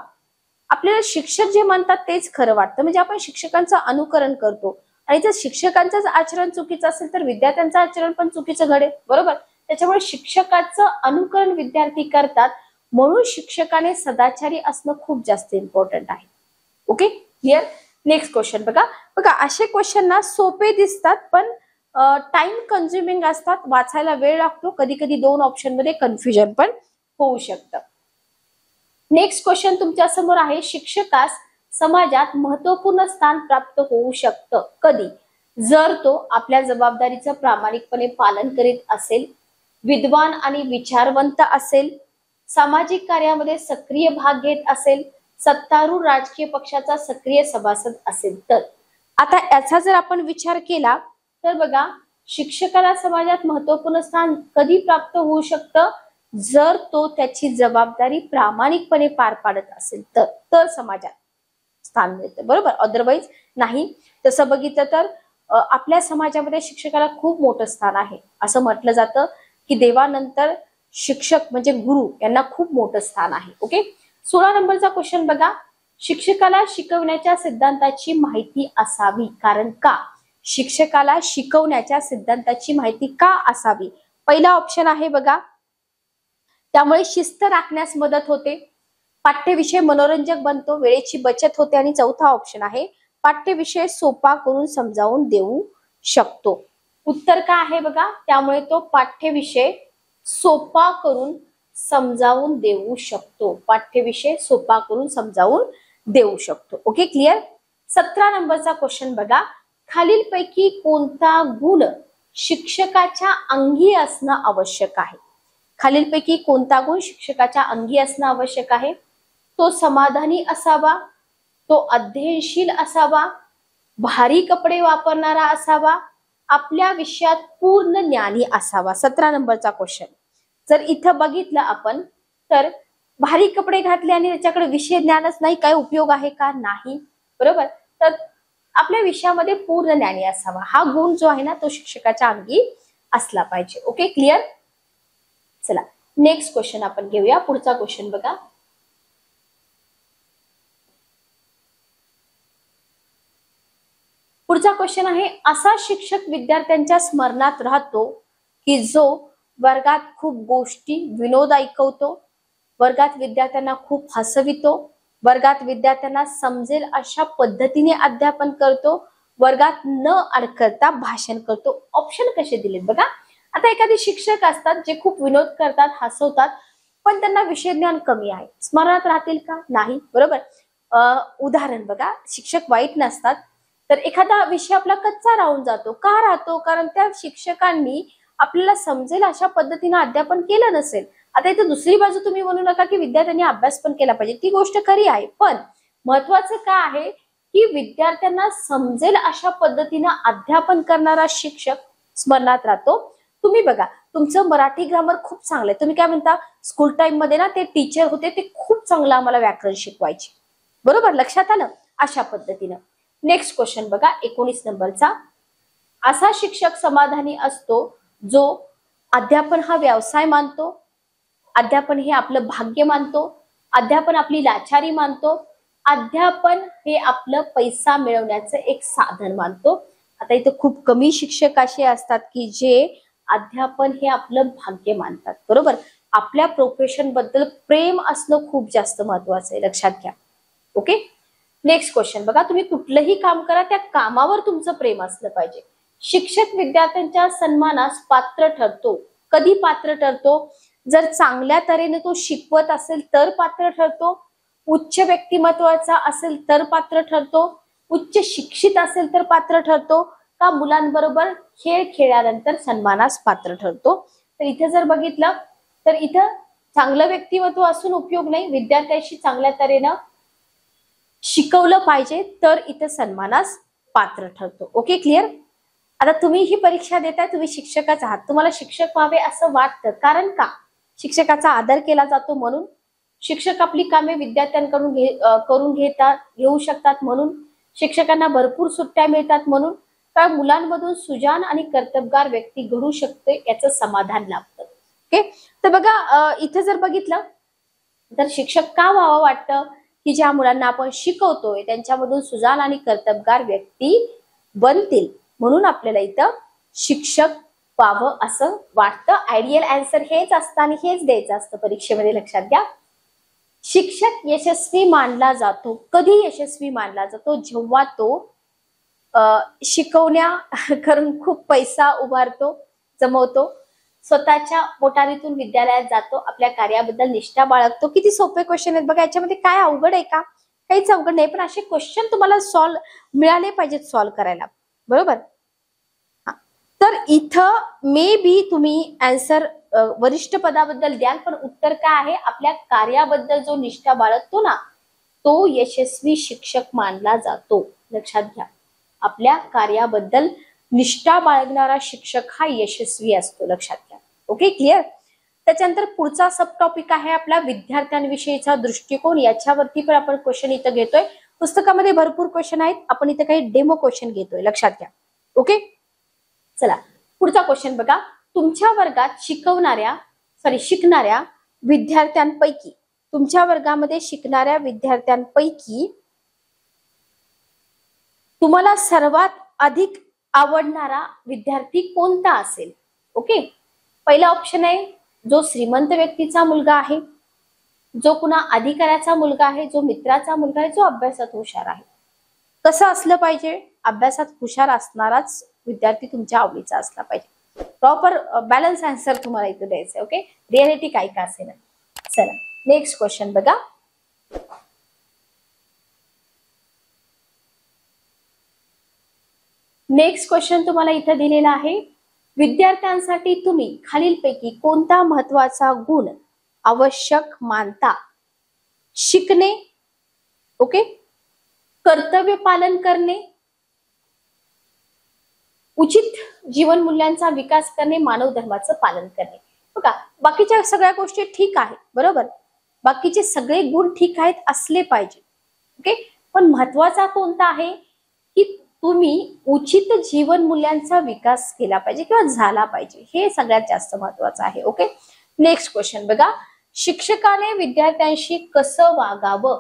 आपल्याला शिक्षक जे म्हणतात तेच खरं वाटतं, म्हणजे आपण शिक्षकांचं अनुकरण करतो आणि जर शिक्षकांचंच आचरण चुकीचं असेल तर विद्यार्थ्यांचं आचरण पण चुकीचं घडेल. बरोबर, त्याच्यामुळे शिक्षकाचं अनुकरण विद्यार्थी करतात म्हणून शिक्षकाने सदाचारी असणं खूप जास्त इम्पॉर्टंट आहे. Okay, clear. नेक्स्ट क्वेश्चन बघा. बघा असे क्वेश्चन ना सोपे दिसतात पण टाइम कन्झ्युमिंग असतात, वाचायला वेळ लागतो, कधी कधी दोन ऑप्शन मध्ये कन्फ्युजन पण होऊ शकतं. नेक्स्ट क्वेश्चन तुमच्या समोर आहे. शिक्षकास समाजात महत्वपूर्ण स्थान प्राप्त होऊ शकतं कधी? जर तो आपल्या जबाबदारीचं प्रामाणिकपणे पालन करीत असेल, विद्वान आणि विचारवंत असेल, सामाजिक कार्यामध्ये सक्रिय भाग घेत असेल, सत्तारूढ राजकीय पक्षाचा सक्रिय सभासद असेल तर. आता याचा जर आपण विचार केला तर बघा, शिक्षकाला समाजात महत्वपूर्ण स्थान कधी प्राप्त होऊ शकतं? जर तो त्याची जबाबदारी प्रामाणिकपणे पार पाडत असेल तर समाजात स्थान मिळतं, बरोबर. अदरवाईज नाही. तसं बघितलं तर आपल्या समाजामध्ये शिक्षकाला खूप मोठं स्थान आहे. असं म्हटलं जातं की देवानंतर शिक्षक म्हणजे गुरु यांना खूप मोठं स्थान आहे. ओके, 16 नंबरचा क्वेश्चन बघा. शिक्षकाला शिकवण्याच्या सिद्धांताची माहिती असावी, कारण का? शिक्षकाला शिकवण्याच्या सिद्धांताची माहिती का असावी? पहिला ऑप्शन आहे बघा, त्यामुळे शिस्त राखण्यास मदत होते, पाठ्यविषय मनोरंजक बनतो, वेळेची बचत होते, आणि चौथा ऑप्शन आहे पाठ्यविषय सोपा करून समजावून देऊ शकतो. उत्तर काय आहे बघा, त्यामुळे तो पाठ्यविषय सोपा करून समजावून देऊ शकतो. पाठ्यविषय सोपा करून समजावून देऊ शकतो. Okay, clear. 17 नंबरचा क्वेश्चन बघा. खालीलपैकी कोणता गुण शिक्षकाच्या अंगी असणं आवश्यक आहे? खालीलपैकी कोणता गुण शिक्षकाच्या अंगी असणं आवश्यक आहे? तो समाधानी असावा, तो अध्ययनशील असावा, भारी कपडे वापरणारा असावा, आपल्या विषयात पूर्ण ज्ञानी असावा. 17 नंबरचा क्वेश्चन. जर इथं बघितलं आपण तर भारी कपडे घातले आणि त्याच्याकडे विषय ज्ञानच नाही, काय उपयोग आहे का? नाही, बरोबर. तर आपल्या विषयामध्ये पूर्ण ज्ञानी असावा हा गुण जो आहे ना तो शिक्षकाच्या अंगी असला पाहिजे. Okay, clear. चला नेक्स्ट क्वेश्चन आपण घेऊया. पुढचा क्वेश्चन बघा. पुढचा क्वेश्चन आहे. असा शिक्षक विद्यार्थ्यांच्या स्मरणात राहतो की जो वर्गात खूप गोष्टी विनोद ऐकवतो, वर्गात विद्यार्थ्यांना खूप हसवितो, वर्गात विद्यार्थ्यांना समजेल अशा पद्धतीने अध्यापन करतो, वर्गात न अडखळता भाषण करतो. ऑप्शन कसे दिलेत बघा. आता एखादे शिक्षक असतात जे खूप विनोद करतात, हसवतात, पण त्यांना विषय ज्ञान कमी आहे, स्मरणात राहतील का? नाही, बरोबर. उदाहरण बघा, शिक्षक वाईट नसतात, तर एखादा विषय आपला कच्चा राहून जातो. का राहतो? कारण त्या शिक्षकांनी आपल्याला समजेल अशा पद्धतीने अध्यापन केलं नसेल. आता इथे दुसरी बाजू तुम्ही म्हणू नका की विद्यार्थ्यांनी अभ्यास पण केला पाहिजे, ती गोष्ट खरी आहे, पण महत्वाचं काय आहे की विद्यार्थ्यांना समजेल अशा पद्धतीने अध्यापन करणारा शिक्षक स्मरणात राहतो. तुम्ही बघा, तुमचं मराठी ग्रामर खूप चांगलं आहे. तुम्ही काय म्हणता, स्कूल टाइम मध्ये ना ते टीचर होते, ते खूप चांगलं आम्हाला व्याकरण शिकवायचे, बरोबर. लक्षात आलं? अशा पद्धतीनं. नेक्स्ट क्वेश्चन बघा, 19 नंबरचा. असा शिक्षक समाधानी असतो जो अध्यापन हा व्यवसाय मानतो, अध्यापन हे आपलं भाग्य मानतो, अध्यापन आपली लाचारी मानतो, अध्यापन हे आपलं पैसा मिळवण्याचं एक साधन मानतो. आता इथं खूप कमी शिक्षक असे असतात की जे अध्यापन हे आपलं भाग्य मानतात, बरोबर. आपल्या प्रोफेशन बद्दल प्रेम असणं खूप जास्त महत्वाचं आहे, लक्षात घ्या. ओके, नेक्स्ट क्वेश्चन बघा. तुम्ही कुठलंही काम करा, त्या कामावर तुमचं प्रेम असलं पाहिजे. शिक्षक विद्यार्थ्यांच्या सन्मानास पात्र ठरतो. कधी पात्र ठरतो? जर चांगल्या तऱ्हेने तो शिकवत असेल तर पात्र ठरतो, उच्च व्यक्तिमत्वाचा असेल तर पात्र ठरतो, उच्च शिक्षित असेल तर पात्र ठरतो, का मुलांबरोबर खेळ खेळल्यानंतर सन्मानास पात्र ठरतो. तर इथे जर बघितलं तर इथं चांगलं व्यक्तिमत्व असून उपयोग नाही, विद्यार्थ्यांशी चांगल्या तऱ्हेनं शिकवलं पाहिजे तर इथं सन्मानास पात्र ठरतो. Okay, clear. आता तुम्ही ही परीक्षा देताय, तुम्ही शिक्षकच आहात, तुम्हाला शिक्षक व्हावे असं वाटतं, कारण का? शिक्षकाचा आदर केला जातो म्हणून, शिक्षक आपली कामे विद्यार्थ्यांकडून घेऊ शकतात म्हणून, शिक्षकांना भरपूर सुट्ट्या मिळतात म्हणून, का मुलांमधून सुजान आणि कर्तबगार व्यक्ती घडू शकते याचं समाधान लाभतं. ओके, तर बघा इथे जर बघितलं तर शिक्षक का व्हावं वाटतं की ज्या मुलांना आपण शिकवतोय त्यांच्यामधून सुजान आणि कर्तबगार व्यक्ती बनतील, म्हणून आपल्याला इथं शिक्षक व्हावं असं वाटतं. आयडियल आन्सर हेच असतं आणि हेच द्यायचं असतं परीक्षेमध्ये, लक्षात घ्या. शिक्षक यशस्वी मानला जातो. कधी यशस्वी मानला जातो? जेव्हा तो शिकवण्या करून खूप पैसा उभारतो, जमवतो, स्वतःच्या पोटारीतून विद्यालयात जातो, आपल्या कार्याबद्दल निष्ठा बाळगतो. किती सोपे क्वेश्चन आहेत बघा. याच्यामध्ये काय अवघड आहे का? काहीच अवघड नाही, पण असे क्वेश्चन तुम्हाला सॉल्व्ह मिळाले पाहिजेत सॉल्व्ह करायला, बरोबर. तर इथं मे बी तुम्ही आन्सर वरिष्ठ पदाबद्दल द्याल, पण उत्तर काय आहे? आपल्या कार्याबद्दल जो निष्ठा बाळगतो ना, तो यशस्वी शिक्षक मानला जातो. लक्षात घ्या, आपल्या कार्याबद्दल निष्ठा बाळगणारा शिक्षक हा यशस्वी असतो. लक्षात घ्या. Okay, clear. त्याच्यानंतर पुढचा सब टॉपिक आहे आपला विद्यार्थ्यांविषयीचा दृष्टिकोन. याच्यावरती पण आपण क्वेश्चन इथं घेतोय. पुस्तकामध्ये भरपूर क्वेश्चन आहेत, आपण इथं काही डेमो क्वेश्चन घेतोय. लक्षात घ्या. ओके, चला पुढचा क्वेश्चन बघा. तुमच्या वर्गात शिकणाऱ्या विद्यार्थ्यांपैकी, तुमच्या वर्गामध्ये शिकणाऱ्या विद्यार्थ्यांपैकी तुम्हाला सर्वात अधिक आवडणारा विद्यार्थी कोणता असेल? ओके, पहिला ऑप्शन आहे जो श्रीमंत व्यक्तीचा मुलगा आहे, जो कुणा अधिकाऱ्याचा मुलगा आहे, जो मित्राचा मुलगा आहे, जो अभ्यासात हुशार आहे. कसं असलं पाहिजे? अभ्यासात हुशार असणाराच विद्यार्थी तुमच्या आवडीचा असला पाहिजे. प्रॉपर बॅलन्स आन्सर तुम्हाला इथे द्यायचं. ओके, रियालिटी काय का असेल. चला नेक्स्ट क्वेश्चन बघा. नेक्स्ट क्वेश्चन तुम्हाला इथं दिलेला आहे. विद्यार्थ्यांसाठी तुम्ही खालीलपैकी कोणता महत्वाचा गुण आवश्यक मानता? शिकणे, ओके, कर्तव्य पालन करणे, उचित जीवन मूल्यांचा विकास करणे, मानव धर्माचं पालन करणे. बघा, बाकीच्या सगळ्या गोष्टी ठीक आहेत, बरोबर. बाकीचे सगळे गुण ठीक आहेत, असले पाहिजे. ओके, पण महत्वाचा कोणता आहे की तुम्ही उचित जीवन मूल्यांचा विकास केला पाहिजे किंवा झाला पाहिजे. हे सगळ्यात जास्त महत्वाचं आहे. ओके, नेक्स्ट क्वेश्चन बघा. शिक्षकाने विद्यार्थ्यांशी कसं वागावं?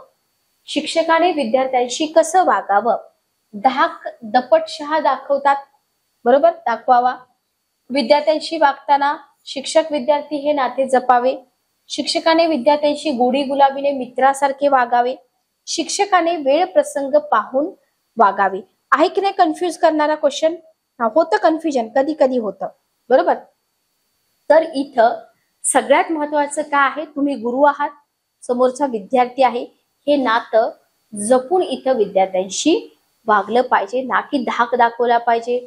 शिक्षकाने विद्यार्थ्यांशी कसं वागावं? धाक दपटशहा दाखवतात, बरोबर, दाखवावा. विद्यार्थ्यांशी वागताना शिक्षक विद्यार्थी हे नाते जपावे. शिक्षकाने विद्यार्थ्यांशी गोडी गुलाबीने मित्रासारखे वागावे. शिक्षकाने वेळ प्रसंग पाहून वागावे. आहे की नाही कन्फ्युज करणारा क्वेश्चन? होतं कन्फ्युजन, कधी कधी होतं, बरोबर. तर इथं सगळ्यात महत्वाचं काय आहे? तुम्ही गुरु आहात, समोरचा विद्यार्थी आहे, हे नातं जपून इथं विद्यार्थ्यांशी वागलं पाहिजे, ना की धाक दाखवला पाहिजे.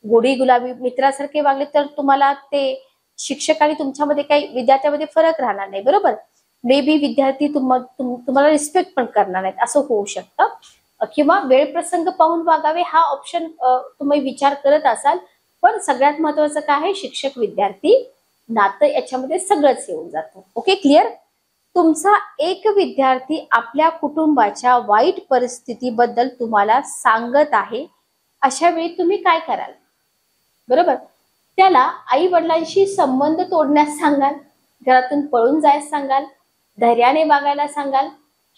गोडी गुलाबी मित्रासारखे वागले तर तुम्हाला ते शिक्षक आणि तुमच्यामध्ये काही विद्यार्थ्यामध्ये फरक राहणार नाही, बरोबर. मे बी विद्यार्थी तुम्हाला रिस्पेक्ट पण करणार नाहीत, असं होऊ शकतं. किंवा वेळ प्रसंग पाहून वागावे हा ऑप्शन तुम्ही विचार करत असाल, पण सगळ्यात महत्वाचं काय आहे? शिक्षक विद्यार्थी नातं, याच्यामध्ये सगळंच येऊन जातं. Okay, clear. तुमचा एक विद्यार्थी आपल्या कुटुंबाच्या वाईट परिस्थितीबद्दल तुम्हाला सांगत आहे, अशा वेळी तुम्ही काय कराल? बरोबर, त्याला आई वडिलांशी संबंध तोडण्यास सांगाल, घरातून पळून जायला सांगाल, धैर्याने वागायला सांगाल.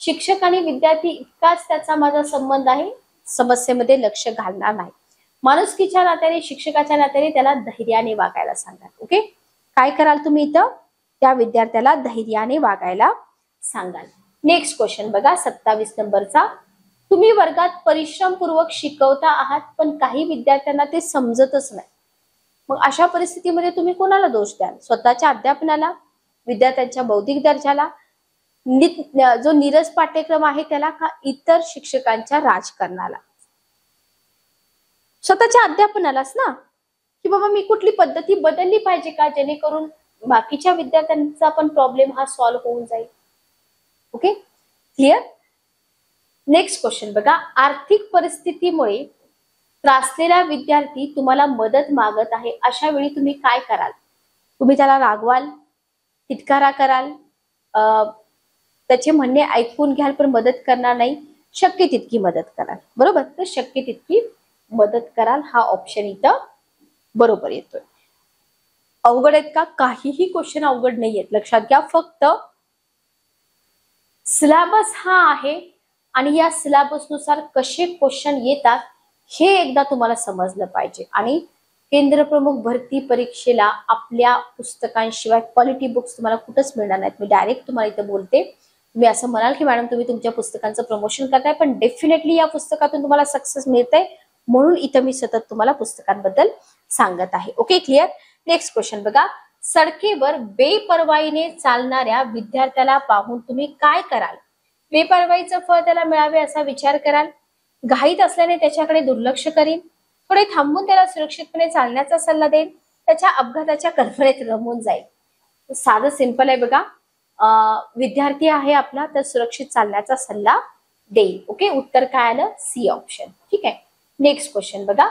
शिक्षक आणि विद्यार्थी इतकाच त्याचा माझा संबंध आहे, समस्येमध्ये लक्ष घालणार नाही. माणुसकीच्या नात्याने, शिक्षकाच्या नात्याने त्याला धैर्याने वागायला सांगाल. ओके, काय कराल तुम्ही इथं? त्या विद्यार्थ्याला धैर्याने वागायला सांगाल. नेक्स्ट क्वेश्चन बघा, 27 नंबरचा. तुम्ही वर्गात परिश्रमपूर्वक शिकवता आहात, पण काही विद्यार्थ्यांना ते समजतच नाही. मग अशा परिस्थितीमध्ये तुम्ही कोणाला दोष द्याल? स्वतःच्या अध्यापनाला, विद्यार्थ्यांच्या बौद्धिक दर्जाला, जो नीरस पाठ्यक्रम आहे त्याला, का इतर शिक्षकांच्या राजकारणाला? स्वतःच्या अध्यापनालाच ना, की बाबा मी कुठली पद्धती बदलली पाहिजे का, जेणेकरून बाकीच्या विद्यार्थ्यांचा पण प्रॉब्लेम हा सॉल्व्ह होऊन जाईल. Okay, clear. नेक्स्ट क्वेश्चन बघा. आर्थिक परिस्थितीमुळे त्रासलेला विद्यार्थी तुम्हाला मदत मागत आहे, अशा वेळी तुम्ही काय कराल? तुम्ही त्याला रागवाल, तिटकारा कराल, त्याचे म्हणणे ऐकून घ्याल पण मदत करणार नाही, शक्य तितकी मदत कराल, बरोबर. तर शक्य तितकी मदत कराल हा ऑप्शन इथं बरोबर येतोय. अवघड आहेत का? काहीही क्वेश्चन अवघड नाही आहेत, लक्षात घ्या. फक्त सिलेबस हा आहे आणि या सिलेबस नुसार कसे क्वेश्चन येतात हे एकदा तुम्हाला समजलं पाहिजे. आणि केंद्र प्रमुख भरती परीक्षेला आपल्या पुस्तकांशिवाय क्वालिटी बुक्स तुम्हाला कुठंच मिळणार नाहीत. मी डायरेक्ट तुम्हाला इथं बोलते, तुम्ही असं म्हणाल की मॅडम तुम्ही तुमच्या पुस्तकांचं प्रमोशन करताय, पण डेफिनेटली या पुस्तकातून तुम्हाला सक्सेस मिळतंय, म्हणून इथं मी सतत तुम्हाला पुस्तकांबद्दल सांगत आहे. Okay, clear. नेक्स्ट क्वेश्चन बघा. सडकेवर बेपर्वाईने चालणाऱ्या विद्यार्थ्याला पाहून तुम्ही काय कराल? बेपर्वाईचं फळ त्याला मिळावे असा विचार कराल, घाईत असल्याने त्याच्याकडे दुर्लक्ष करीन, थोडे थांबून त्याला सुरक्षितपणे चालण्याचा सल्ला देईन, त्याच्या अपघाताच्या कल्पनेत रमून जाईल. साधं सिंपल आहे बघा. विद्यार्थी आहे आपला, तर सुरक्षित चालण्याचा सल्ला देईल. ओके, उत्तर काय आलं? C option. ठीक आहे. नेक्स्ट क्वेश्चन बघा.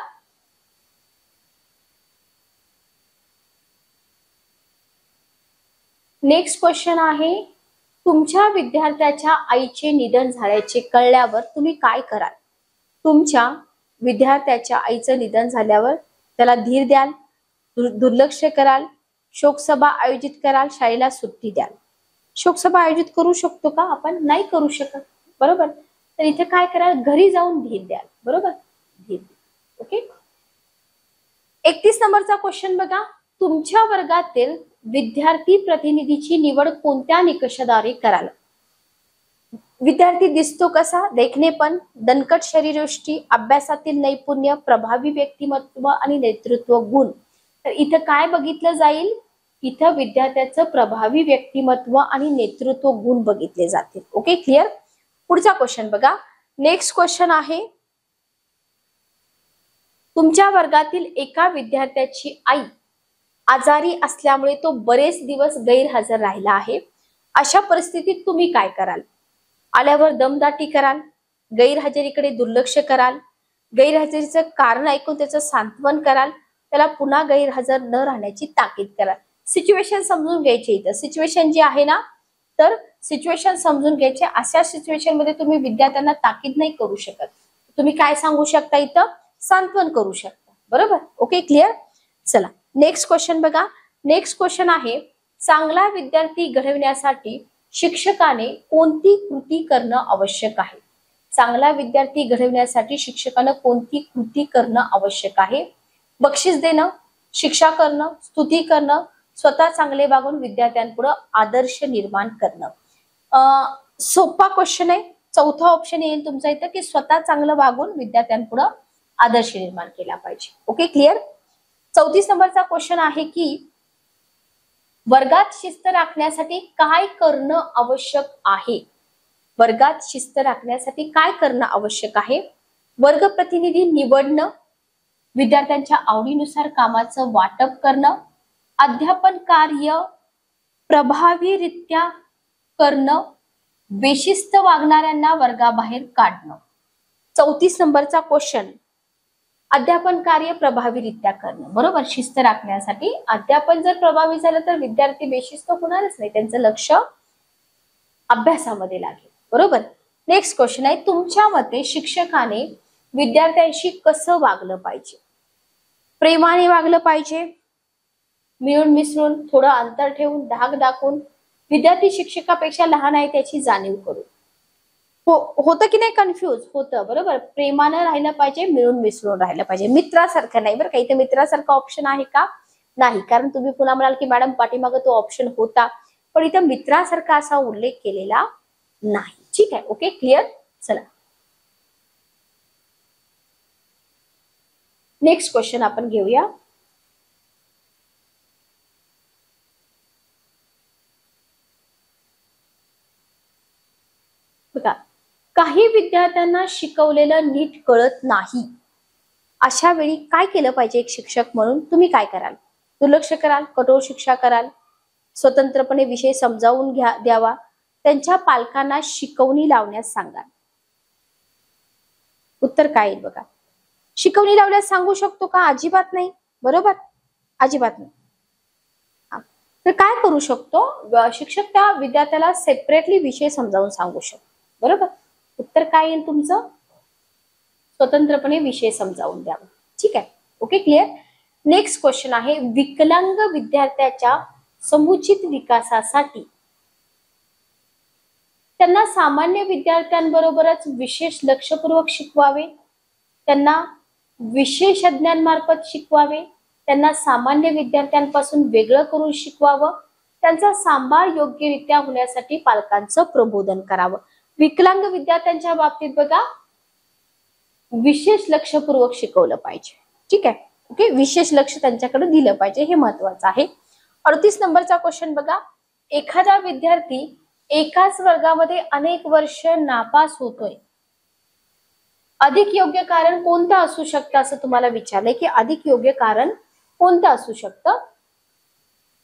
नेक्स्ट क्वेश्चन आहे, तुमच्या विद्यार्थ्याच्या आईचे निधन झाल्याचे कळल्यावर तुम्ही काय कराल? तुमच्या विद्यार्थ्याच्या आईचं निधन झाल्यावर त्याला धीर द्याल, दुर्लक्ष कराल, शोकसभा आयोजित कराल, शाळेला सुट्टी द्याल. शोकसभा आयोजित करू शकतो का आपण? नाही करू शकत, बरोबर. तर इथे काय कराल? घरी जाऊन धीर द्याल, बरोबर, धीर. ओके. 31 नंबरचा क्वेश्चन बघा. तुमच्या वर्गातील विद्यार्थी प्रतिनिधीची निवड कोणत्या निकषाद्वारे कराल? विद्यार्थी दिसतो कसा? देखणेपण, दणकट शरीरयष्टी, अभ्यासातील नैपुण्य, प्रभावी व्यक्तिमत्व आणि नेतृत्व गुण. तर इथं काय बघितलं जाईल? इथं विद्यार्थ्याचं प्रभावी व्यक्तिमत्व आणि नेतृत्व गुण बघितले जातील. Okay, clear. पुढचा क्वेश्चन बघा. नेक्स्ट क्वेश्चन आहे, तुमच्या वर्गातील एका विद्यार्थ्याची आई आजारी असल्यामुळे तो बरेच दिवस गैरहजर राहिला आहे. अशा परिस्थितीत तुम्ही काय कराल? आल्यावर दमदाटी कराल, गैरहजेरीकडे दुर्लक्ष कराल, गैरहजेरीचं कारण ऐकून त्याचं सांत्वन कराल, त्याला पुन्हा गैरहजर न राहण्याची ताकीद कराल. सिच्युएशन समजून घ्यायची. इथं सिच्युएशन जी आहे ना, तर सिच्युएशन समजून घ्यायचे. अशा सिच्युएशन मध्ये तुम्ही विद्यार्थ्यांना ताकीद नाही करू शकत. तुम्ही काय सांगू शकता? इथं सांत्वन करू शकता, बरोबर. Okay, clear. चला नेक्स्ट क्वेश्चन बघा. नेक्स्ट क्वेश्चन आहे, चांगला विद्यार्थी घडविण्यासाठी शिक्षकाने कोणती कृती करणं आवश्यक आहे? चांगला विद्यार्थी घडविण्यासाठी शिक्षकानं कोणती कृती करणं आवश्यक आहे? बक्षीस देणं, शिक्षा करणं, स्तुती करणं, स्वतः चांगले वागून विद्यार्थ्यांपुढे आदर्श निर्माण करणं. सोपा क्वेश्चन आहे. चौथा ऑप्शन येईल तुमचा इथं की स्वतः चांगलं वागून विद्यार्थ्यांपुढे आदर्श निर्माण केला पाहिजे. Okay, clear. 34 नंबरचा क्वेश्चन आहे की वर्गात शिस्त राखण्यासाठी काय करणं आवश्यक आहे? वर्गात शिस्त राखण्यासाठी काय करणं आवश्यक आहे? वर्ग प्रतिनिधी निवडणं, विद्यार्थ्यांच्या आवडीनुसार कामाचं वाटप करणं, अध्यापन कार्य प्रभावीरित्या करणं, बेशिस्त वागणाऱ्यांना वर्गाबाहेर काढणं. 34 नंबरचा क्वेश्चन, अध्यापन कार्य प्रभावीरित्या करणं, बरोबर. शिस्त राखण्यासाठी अध्यापन जर प्रभावी झालं तर विद्यार्थी बेशिस्त होणारच नाही, त्यांचं लक्ष अभ्यासामध्ये लागेल, बरोबर. नेक्स्ट क्वेश्चन आहे, तुमच्या मते शिक्षकाने विद्यार्थ्यांशी कसं वागलं पाहिजे? प्रेमाने वागलं पाहिजे, मिळून मिसळून, थोडं अंतर ठेवून, धाक दाखवून, विद्यार्थी शिक्षकापेक्षा लहान आहे त्याची जाणीव करून. होतं की नाही? कन्फ्युज होतं, बरोबर. प्रेमानं राहिलं पाहिजे, मिळून मिसळून राहिलं पाहिजे, मित्रासारखं नाही, बरं. काही तर मित्रासारखा ऑप्शन आहे का? नाही, कारण तुम्ही पुन्हा म्हणाल की मॅडम पाठीमागं तो ऑप्शन होता, पण इथं मित्रासारखा असा उल्लेख केलेला नाही. ठीक आहे, ओके, क्लिअर. चला नेक्स्ट क्वेश्चन आपण घेऊया. बघा, काही विद्यार्थ्यांना शिकवलेलं नीट कळत नाही. अशा वेळी काय केलं पाहिजे? एक शिक्षक म्हणून तुम्ही काय कराल? दुर्लक्ष कराल, कठोर शिक्षा कराल, स्वतंत्रपणे विषय समजावून द्यावा, त्यांच्या पालकांना शिकवणी लावण्यास सांगा. उत्तर काय येईल बघा. शिकवणी लावल्यास सांगू शकतो का? अजिबात नाही, बरोबर, अजिबात नाही. तर काय करू शकतो? शिक्षक त्या विद्यार्थ्याला सेपरेटली विषय समजावून सांगू शकतो, बरोबर. उत्तर काय येईल तुमचं? स्वतंत्रपणे विषय समजावून द्यावा. ठीक आहे, ओके, क्लिअर. नेक्स्ट क्वेश्चन आहे, विकलांग विद्यार्थ्याच्या समुचित विकासासाठी त्यांना सामान्य विद्यार्थ्यांबरोबरच विशेष लक्षपूर्वक शिकवावे, त्यांना विशेषज्ञांमार्फत शिकवावे, त्यांना सामान्य विद्यार्थ्यांपासून वेगळं करून शिकवावं, त्यांचा सांभाळ योग्यरित्या होण्यासाठी पालकांचं प्रबोधन करावं. विकलांग विद्यार्थ्यांच्या बाबतीत बघा, विशेष लक्षपूर्वक शिकवलं पाहिजे. ठीक आहे, ओके, विशेष लक्ष त्यांच्याकडे दिलं पाहिजे, हे महत्वाचं आहे. 38 नंबरचा क्वेश्चन बघा, एखादा विद्यार्थी एकाच वर्गामध्ये अनेक वर्ष नापास होतोय, अधिक योग्य कारण कोणतं असू शकतं असं तुम्हाला विचारलंय की अधिक योग्य कारण कोणतं असू शकतं.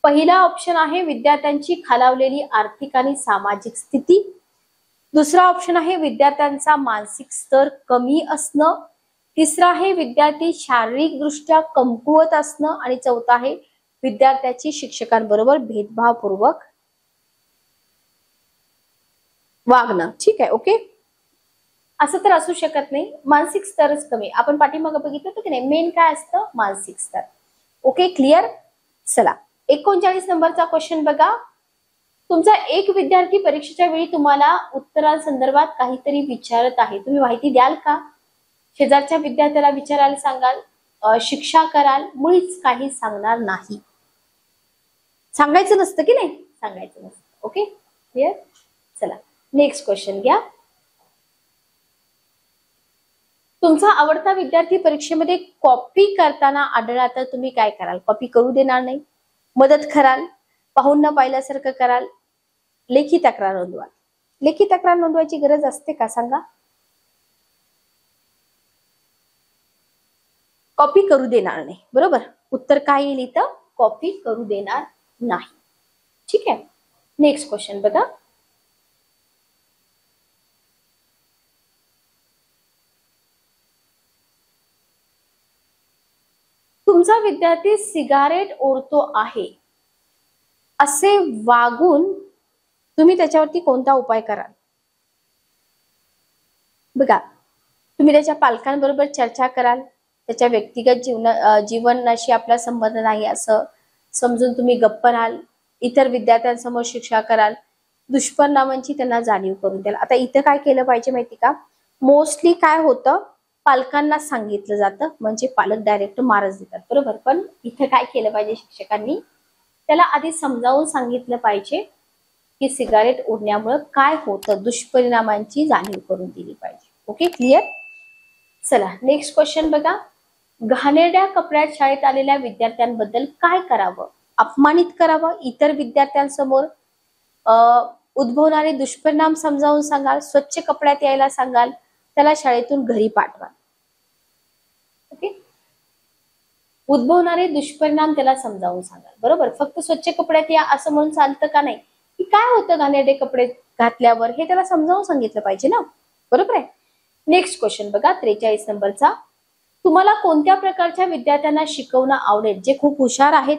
पहिला ऑप्शन आहे विद्यार्थ्यांची खालावलेली आर्थिक आणि सामाजिक स्थिती. दुसरा ऑप्शन आहे विद्यार्थ्यांचा मानसिक स्तर कमी असणं. तिसरा आहे विद्यार्थी शारीरिक दृष्ट्या कमकुवत असणं. आणि चौथा आहे विद्यार्थ्याची शिक्षकांबरोबर भेदभावपूर्वक वागणं. ठीक आहे, ओके, असं तर असू शकत नाही, मानसिक स्तरच कमी. आपण पाठीमागे बघितलं होतं की नाही, मेन काय असतं, मानसिक स्तर. Okay, clear. चला 39 नंबरचा क्वेश्चन बघा, तुमचा एक विद्यार्थी परीक्षेच्या वेळी तुम्हाला उत्तरांसंदर्भात काहीतरी विचारत आहे, तुम्ही माहिती द्याल का? शेजारच्या विद्यार्थ्याला विचारायला सांगाल, शिक्षा कराल, मुळीच काही सांगणार नाही. सांगायचं नसतं की नाही, सांगायचं नसतं. Okay, clear. चला नेक्स्ट क्वेश्चन घ्या. तुमचा आवडता विद्यार्थी परीक्षेमध्ये कॉपी करताना आढळला तर तुम्ही काय कराल? कॉपी करू देणार नाही, मदत कराल, पाहून न पाहिल्यासारखं कराल, लेखी तक्रार नोंदवाल. लेखी तक्रार नोंदवायची गरज असते का सांगा? कॉपी करू देणार नाही, बरोबर. उत्तर काय येईल इथं? कॉपी करू देणार नाही. ठीक आहे, नेक्स्ट क्वेश्चन बघा. तुमचा विद्यार्थी सिगारेट ओढतो आहे असे वागून तुम्ही त्याच्यावरती कोणता उपाय कराल? बघा, तुम्ही त्याच्या पालकांबरोबर चर्चा कराल, त्याच्या व्यक्तिगत जीवनाशी आपला संबंध नाही असं समजून तुम्ही गप्प राहाल, इतर विद्यार्थ्यांसमोर शिक्षा कराल, दुष्परिणामांची त्यांना जाणीव करून द्याल. आता इथं काय केलं पाहिजे माहिती का, मोस्टली काय होतं, पालकांना सांगितलं जातं म्हणजे पालक डायरेक्ट मारच देतात, बरोबर. पण इथं काय केलं पाहिजे, शिक्षकांनी त्याला आधी समजावून सांगितलं पाहिजे की सिगारेट ओढण्यामुळे काय होतं, दुष्परिणामांची जाणीव करून दिली पाहिजे. Okay, clear. चला नेक्स्ट क्वेश्चन बघा, घाणेरड्या कपड्यात शाळेत आलेल्या विद्यार्थ्यांबद्दल काय करावं? अपमानित करावं, इतर विद्यार्थ्यांसमोर उद्भवणारे दुष्परिणाम समजावून सांगाल, स्वच्छ कपड्यात यायला सांगाल, त्याला शाळेतून घरी पाठवा. ओके, उद्भवणारे दुष्परिणाम त्याला समजावून सांगाल, बरोबर. फक्त स्वच्छ कपड्यात या असं म्हणून चालतं का नाही, की काय होतं घाणेरडे कपडे घातल्यावर हे त्याला समजावून सांगितलं पाहिजे ना, बरोबर आहे. नेक्स्ट क्वेश्चन बघा, 43 नंबरचा, तुम्हाला कोणत्या प्रकारच्या विद्यार्थ्यांना शिकवणं आवडेल? जे खूप हुशार आहेत,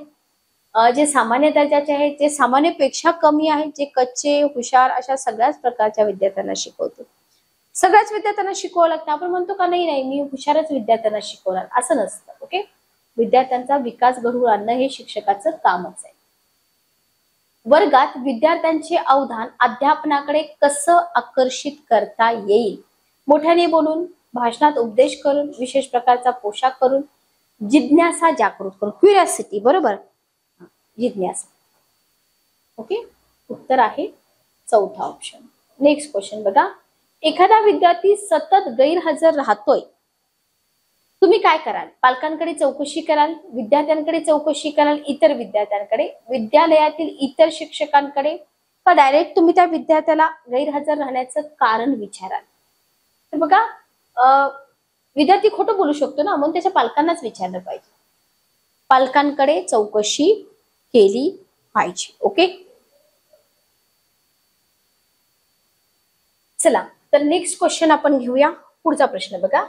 जे सामान्य दर्जाचे आहेत, जे सामान्यपेक्षा कमी आहेत, जे कच्चे, हुशार, अशा सगळ्याच प्रकारच्या विद्यार्थ्यांना शिकवतो. सगळ्याच विद्यार्थ्यांना शिकवावं लागतं. आपण म्हणतो का नाही मी हुशारच विद्यार्थ्यांना शिकवणार, असं नसतं. ओके, विद्यार्थ्यांचा विकास घडवून आणणं हे शिक्षकाचं कामच आहे. वर्गात विद्यार्थ्यांचे अवधान अध्यापनाकडे कसं आकर्षित करता येईल? मोठ्याने बोलून, भाषणात उपदेश करून, विशेष प्रकारचा पोशाख करून, जिज्ञासा जागृत करून, क्युरियोसिटी, बरोबर, जिज्ञासा. ओके, उत्तर आहे चौथा ऑप्शन. नेक्स्ट क्वेश्चन बघा, एखादा विद्यार्थी सतत गैरहजर राहतोय, तुम्ही काय कराल? पालकांकडे चौकशी कराल, विद्यार्थ्यांकडे चौकशी कराल, इतर विद्यार्थ्यांकडे, विद्यालयातील इतर शिक्षकांकडे, का डायरेक्ट तुम्ही त्या विद्यार्थ्याला गैरहजर राहण्याचं कारण विचाराल? तर बघा, विद्यार्थी खोटं बोलू शकतो ना, म्हणून त्याच्या पालकांनाच विचारलं पाहिजे. पालकांकडे चौकशी केली पाहिजे. ओके, चला तर नेक्स्ट क्वेश्चन आपण घेऊया. पुढचा प्रश्न बघा,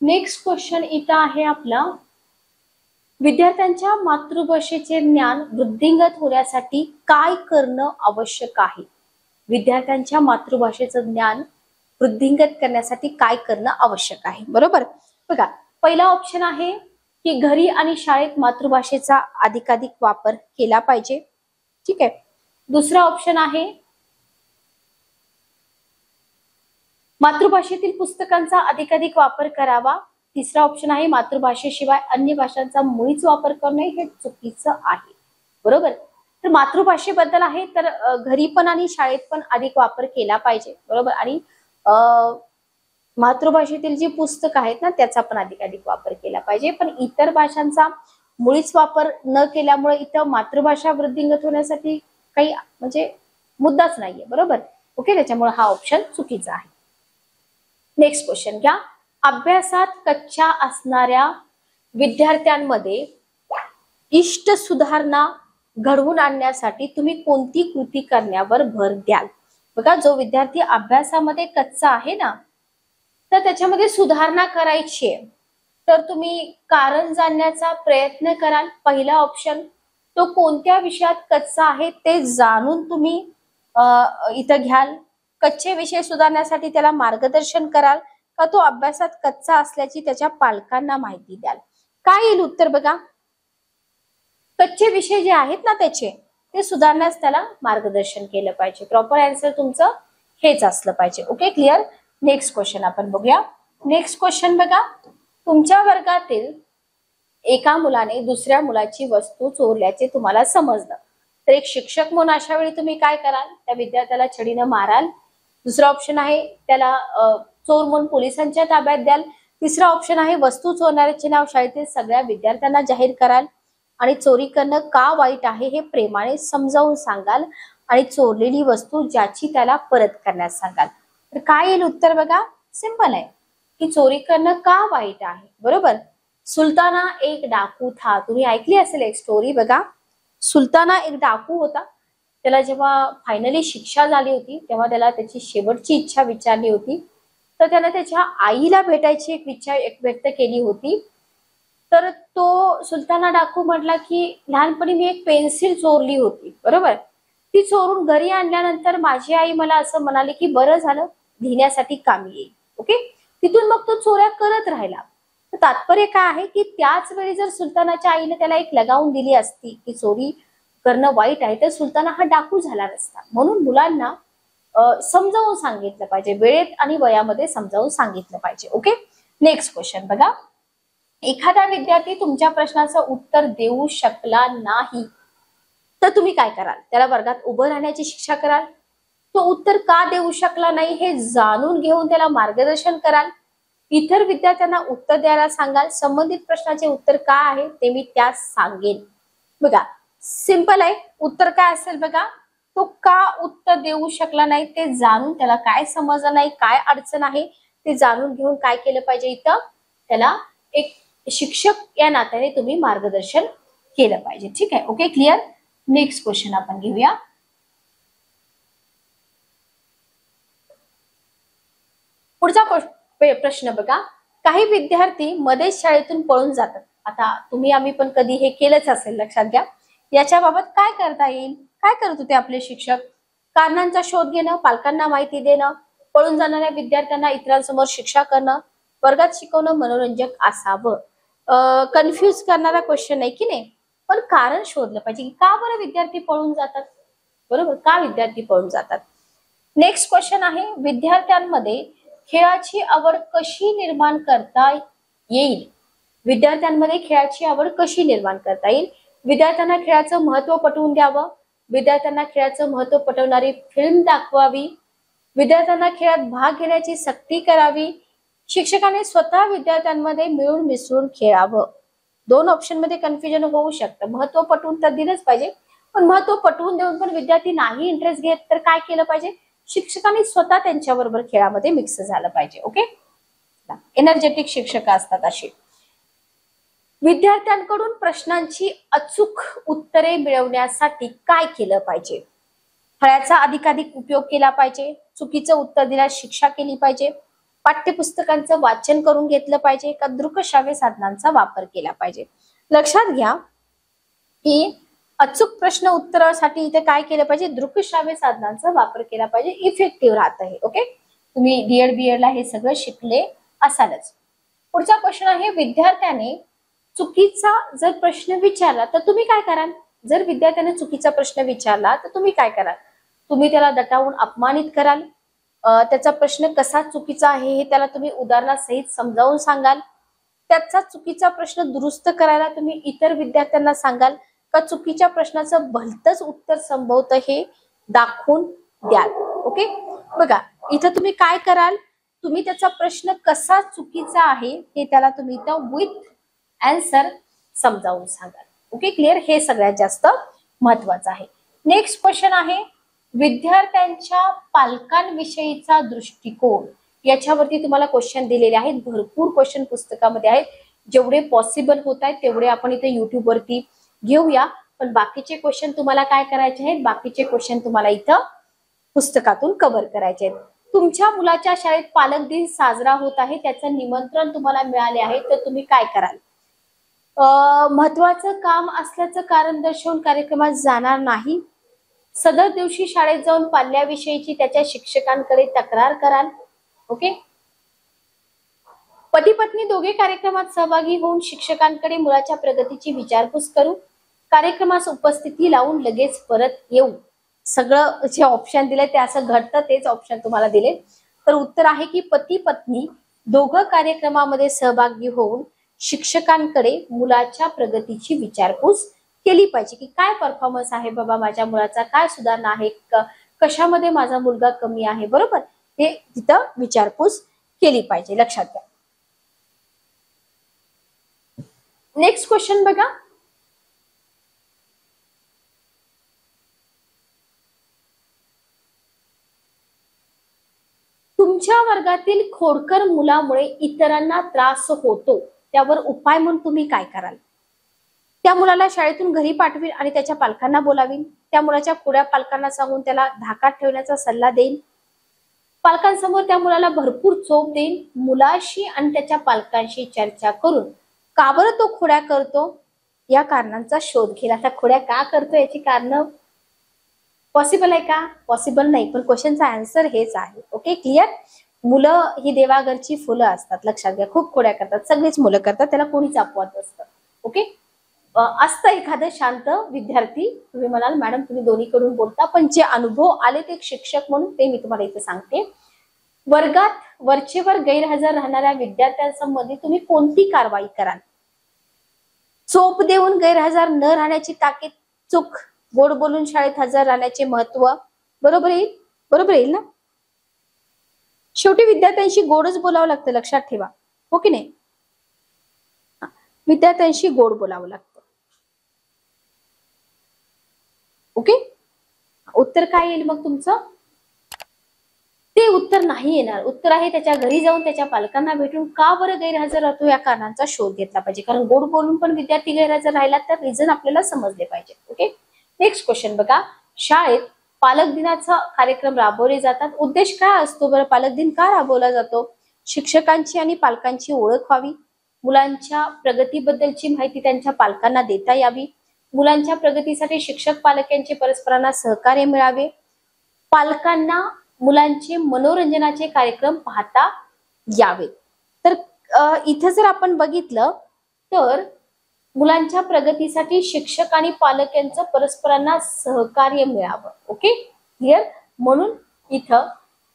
नेक्स्ट क्वेश्चन इथं आहे आपला, विद्यार्थ्यांच्या मातृभाषेचे ज्ञान वृद्धिंगत होण्यासाठी काय करणं आवश्यक आहे? विद्यार्थ्यांच्या मातृभाषेचं ज्ञान वृद्धिंगत करण्यासाठी काय करणं आवश्यक आहे, बरोबर. बघा, पहिला ऑप्शन आहे की घरी आणि शाळेत मातृभाषेचा अधिकाधिक वापर केला पाहिजे. ठीक आहे. दुसरा ऑप्शन आहे मातृभाषेतील पुस्तकांचा अधिकाधिक वापर करावा. तिसरा ऑप्शन आहे मातृभाषेशिवाय अन्य भाषांचा मुळीच वापर करणे हे चुकीचं आहे. बरोबर. तर मातृभाषेबद्दल आहे तर घरी पण आणि शाळेत पण अधिक वापर केला पाहिजे. बरोबर. आणि मातृभाषेतील जी पुस्तक आहेत ना त्याचा पण अधिकाधिक वापर केला पाहिजे. पण इतर भाषांचा मुळीच वापर न केल्यामुळे इथं मातृभाषा वृद्धिंगत होण्यासाठी काही म्हणजे मुद्दाच नाहीये. बरोबर. ओके. त्याच्यामुळे हा ऑप्शन चुकीचा आहे. नेक्स्ट क्वेश्चन घ्या. अभ्यासात कच्च्या असणाऱ्या विद्यार्थ्यांमध्ये इष्ट सुधारणा घडवून आणण्यासाठी तुम्ही कोणती कृती करण्यावर भर द्याल? बघा, जो विद्यार्थी अभ्यासामध्ये कच्चा आहे ना तर त्याच्यामध्ये सुधारणा करायची आहे तर तुम्ही कारण जाणण्याचा प्रयत्न कराल. पहिला ऑप्शन, तो कोणत्या विषयात कच्चा आहे ते जाणून तुम्ही इथं घ्याल. कच्चे विषय सुधारण्यासाठी त्याला मार्गदर्शन कराल का तो अभ्यासात कच्चा असल्याची त्याच्या पालकांना माहिती द्याल? काय येईल उत्तर बघा. कच्चे विषय जे आहेत ना त्याचे ते सुधारण्यास त्याला मार्गदर्शन केलं पाहिजे. प्रॉपर आन्सर तुमचं हेच असलं पाहिजे. ओके. क्लिअर. नेक्स्ट क्वेश्चन आपण बघूया. नेक्स्ट क्वेश्चन बघा. तुमच्या वर्गातील एका मुलाने दुसऱ्या मुलाची वस्तू चोरल्याचे तुम्हाला समजलं तर एक शिक्षक म्हणून अशा वेळी तुम्ही काय कराल? त्या विद्यार्थ्याला छडीनं माराल. दुसरा ऑप्शन आहे त्याला चोर म्हणून पोलिसांच्या ताब्यात द्याल. तिसरा ऑप्शन आहे वस्तू चोरणाऱ्याचे नाव शाळेतील सगळ्या विद्यार्थ्यांना जाहीर कराल आणि चोरी करणं का वाईट आहे हे प्रेमाने समजावून सांगाल आणि चोरलेली वस्तू ज्याची त्याला परत करण्यास सांगाल. तर काय येईल उत्तर बघा. सिंपल आहे की चोरी करणं का वाईट आहे. बरोबर. सुलताना एक डाकू था. तुम्ही ऐकली असेल एक स्टोरी बघा. सुलताना एक डाकू होता. त्याला जेव्हा फायनली शिक्षा झाली होती तेव्हा त्याला त्याची शेवटची इच्छा विचारली होती तर त्याने त्याच्या आईला भेटायची एक इच्छा व्यक्त केली होती. तर तो सुलताना डाकू म्हटला की लहानपणी मी एक पेन्सिल चोरली होती. बरोबर. ती चोरून घरी आणल्यानंतर माझी आई मला असं म्हणाली की बरं झालं, लिहिण्यासाठी कामी येईल. ओके. तिथून मग तो चोऱ्या करत राहिला. तर तात्पर्य काय आहे की त्याच वेळी जर सुलतानाच्या आईने त्याला एक लगावून दिली असती की चोरी करणं वाईट आहे तर सुलताना हा डाकू झाला नसता. म्हणून मुलांना समजावून सांगितलं पाहिजे, वेळेत आणि वयामध्ये समजावून सांगितलं पाहिजे. ओके. नेक्स्ट क्वेश्चन बघा. एखादा विद्यार्थी तुमच्या प्रश्नाचं उत्तर देऊ शकला नाही तर तुम्ही काय कराल? त्याला वर्गात उभं राहण्याची शिक्षा कराल. तो उत्तर का देऊ शकला नाही हे जाणून घेऊन त्याला मार्गदर्शन कराल. इतर विद्यार्थ्यांना उत्तर द्यायला सांगाल. संबंधित प्रश्नाचे उत्तर काय आहे ते मी त्यास सांगेन. बघा, सिंपल आहे. उत्तर काय असेल बघा. तो का उत्तर देऊ शकला नाही ते जाणून त्याला काय समजलं नाही, काय अडचण आहे ते जाणून घेऊन काय केलं पाहिजे? इथं त्याला एक शिक्षक या नात्याने तुम्ही मार्गदर्शन केलं पाहिजे. ठीक आहे. ओके. क्लिअर. नेक्स्ट क्वेश्चन आपण घेऊया. पुढचा प्रश्न बघा. काही विद्यार्थी मध्येच शाळेतून पळून जातात. आता तुम्ही आम्ही पण कधी हे केलंच असेल, लक्षात घ्या. याच्याबाबत काय करता येईल? काय करत होते आपले शिक्षक? कारणांचा शोध घेणं, पालकांना माहिती देणं, पळून जाणाऱ्या विद्यार्थ्यांना इतरांसमोर शिक्षा करणं, वर्गात शिकवणं मनोरंजक असावं. कन्फ्युज करणारा क्वेश्चन आहे की नाही. पण कारण शोधलं पाहिजे की का बरं विद्यार्थी पळून जातात. बरोबर. का विद्यार्थी पळून जातात? नेक्स्ट क्वेश्चन आहे विद्यार्थ्यांमध्ये खेळाची आवड कशी निर्माण करता येईल? विद्यार्थ्यांमध्ये खेळाची आवड कशी निर्माण करता येईल? विद्यार्थ्यांना खेळाचं महत्व पटवून द्यावं. विद्यार्थ्यांना खेळाचं महत्व पटवणारी फिल्म दाखवावी. विद्यार्थ्यांना खेळात भाग घेण्याची सक्ती करावी. शिक्षकाने स्वतः विद्यार्थ्यांमध्ये मिळून मिसळून खेळावं. दोन ऑप्शन मध्ये कन्फ्युजन होऊ शकतं. महत्व पटवून तर दिलंच पाहिजे पण महत्व पटवून देऊन पण विद्यार्थी नाही इंटरेस्ट घेत तर काय केलं पाहिजे? शिक्षकांनी स्वतः त्यांच्याबरोबर खेळामध्ये मिक्स झालं पाहिजे. ओके. एनर्जेटिक शिक्षक असतात अशी. विद्यार्थ्यांकडून प्रश्नांची अचूक उत्तरे मिळवण्यासाठी काय केलं पाहिजे? फळ्याचा अधिकाधिक उपयोग केला पाहिजे. चुकीचं उत्तर दिल्यास शिक्षा केली पाहिजे. पाठ्यपुस्तकांचं वाचन करून घेतलं पाहिजे का दृकश्राव्य साधनांचा वापर केला पाहिजे? लक्षात घ्या की अचूक प्रश्न उत्तरासाठी इथे काय केलं पाहिजे? दृकश्राव्य साधनांचा वापर केला पाहिजे. इफेक्टिव्ह राहत आहे. ओके. तुम्ही डीएड बीएड ला हे सगळं शिकले असालच. पुढचा क्वेश्चन आहे विद्यार्थ्याने चुकीचा जर प्रश्न विचारला तर तुम्ही काय कराल? जर विद्यार्थ्याने चुकीचा प्रश्न विचारला तर तुम्ही काय कराल? तुम्ही त्याला दटावून अपमानित कराल, त्याचा प्रश्न कसा चुकीचा आहे हे त्याला तुम्ही उदाहरणासहित समजावून सांगाल. त्याचा चुकीचा प्रश्न दुरुस्त करायला तुम्ही इतर विद्यार्थ्यांना सांगाल का चुकीच्या प्रश्नाचं भलतंच उत्तर संभवतं हे दाखवून द्याल. ओके, बघा इथं तुम्ही काय कराल, तुम्ही त्याचा प्रश्न कसा चुकीचा आहे हे त्याला तुम्ही इथं विथ आन्सर समजावून सांगाल. ओके, क्लिअर, हे सगळ्यात जास्त महत्वाचं आहे. नेक्स्ट क्वेश्चन आहे विद्यार्थ्यांच्या पालकांविषयीचा दृष्टिकोन. याच्यावरती तुम्हाला क्वेश्चन दिलेले आहेत, भरपूर क्वेश्चन पुस्तकामध्ये आहेत. जेवढे पॉसिबल होत आहेत तेवढे आपण इथे युट्यूब वरती घेऊया, पण बाकीचे क्वेश्चन तुम्हाला काय करायचे आहेत, बाकीचे क्वेश्चन तुम्हाला इथं पुस्तकातून कव्हर करायचे आहेत. तुमच्या मुलाच्या शाळेत पालक दिन साजरा होत आहे, त्याचं निमंत्रण तुम्हाला मिळाले आहे, तर तुम्ही काय कराल. महत्वाचं काम असल्याचं कारण दर्शवून कार्यक्रमात जाणार नाही. सदर दिवशी शाळेत जाऊन पाल्याविषयीची त्याच्या शिक्षकांकडे तक्रार कराल. ओके, पती पत्नी दोघे कार्यक्रमात सहभागी होऊन शिक्षकांकडे मुलाच्या प्रगतीची विचारपूस करू. कार्यक्रमास उपस्थिती लावून लगेच परत येऊ. सगळं जे ऑप्शन दिले ते असं घडतं, तेच ऑप्शन तुम्हाला दिले. तर उत्तर आहे की पती पत्नी दोघं कार्यक्रमामध्ये सहभागी होऊन शिक्षकांकडे मुलाच्या प्रगतीची विचारपूस केली पाहिजे की काय परफॉर्मन्स आहे बाबा माझ्या मुलाचा, काय सुधारणा आहे, कशामध्ये माझा मुलगा कमी आहे, बरोबर, हे तिथं विचारपूस केली पाहिजे, लक्षात घ्या. नेक्स्ट क्वेश्चन बघा, तुमच्या वर्गातील खोडकर मुलामुळे इतरांना त्रास होतो, त्यावर उपाय म्हणून तुम्ही काय कराल. त्या मुलाला शाळेतून घरी पाठवीन आणि त्याच्या पालकांना बोलावीन. त्या मुलाच्या खोड्या पालकांना सांगून त्याला धाकात ठेवण्याचा सल्ला देईन. पालकांसमोर त्या मुलाला भरपूर चोप देईन. मुलाशी आणि त्याच्या पालकांशी चर्चा करून का बरं तो खोड्या करतो या कारणांचा शोध घेईल. आता खोड्या का करतो याची कारण पॉसिबल आहे का, पॉसिबल नाही, पण क्वेश्चनचा आन्सर हेच आहे. Okay, clear. मुलं ही देवाघरची फुलं असतात, लक्षात घ्या. खूप खोड्या करतात, सगळीच मुलं करतात, त्याला कोणीच अपवाद नसतं. ओके, असतं एखादं शांत विद्यार्थी, तुम्ही म्हणाल मॅडम तुम्ही दोन्हीकडून बोलता, पण जे अनुभव आले ते शिक्षक म्हणून ते मी तुम्हाला इथे सांगते. वर्गात वरचेवर गैरहजर राहणाऱ्या विद्यार्थ्यांसंबंधी तुम्ही कोणती कारवाई कराल. चोप देऊन गैरहजर न राहण्याची ताकीद, चूक, गोड बोलून शाळेत हजर राहण्याचे महत्व, बरोबर येईल, बरोबर येईल ना. शेवटी विद्यार्थ्यांशी गोडच बोलावं लागतं, लक्षात ठेवा, हो की नाही. विद्यार्थ्यांशी गोड बोलावं लागतं. ओके, उत्तर काय येईल मग तुमचं, ते उत्तर नाही येणार. उत्तर आहे त्याच्या घरी जाऊन त्याच्या पालकांना भेटून का बरं गैरहजर राहतो या कारणांचा शोध घेतला पाहिजे, कारण गोड बोलून पण विद्यार्थी गैरहजर राहिला तर रिझन आपल्याला समजले पाहिजे. ओके, नेक्स्ट क्वेश्चन बघा, शाळेत पालक दिनाचा कार्यक्रम राबवले जातात, उद्देश काय असतो बरं, पालक दिन का राबवला जातो. शिक्षकांची आणि पालकांची ओळख व्हावी, मुलांच्या प्रगतीबद्दलची माहिती त्यांच्या पालकांना देता यावी, मुलांच्या प्रगतीसाठी शिक्षक पालक यांचे परस्परांना सहकार्य मिळावे, पालकांना मुलांचे मनोरंजनाचे कार्यक्रम पाहता यावे. तर इथं जर आपण बघितलं तर मुलांच्या प्रगतीसाठी शिक्षक आणि पालक यांचं परस्परांना सहकार्य मिळावं. Okay, clear. म्हणून इथं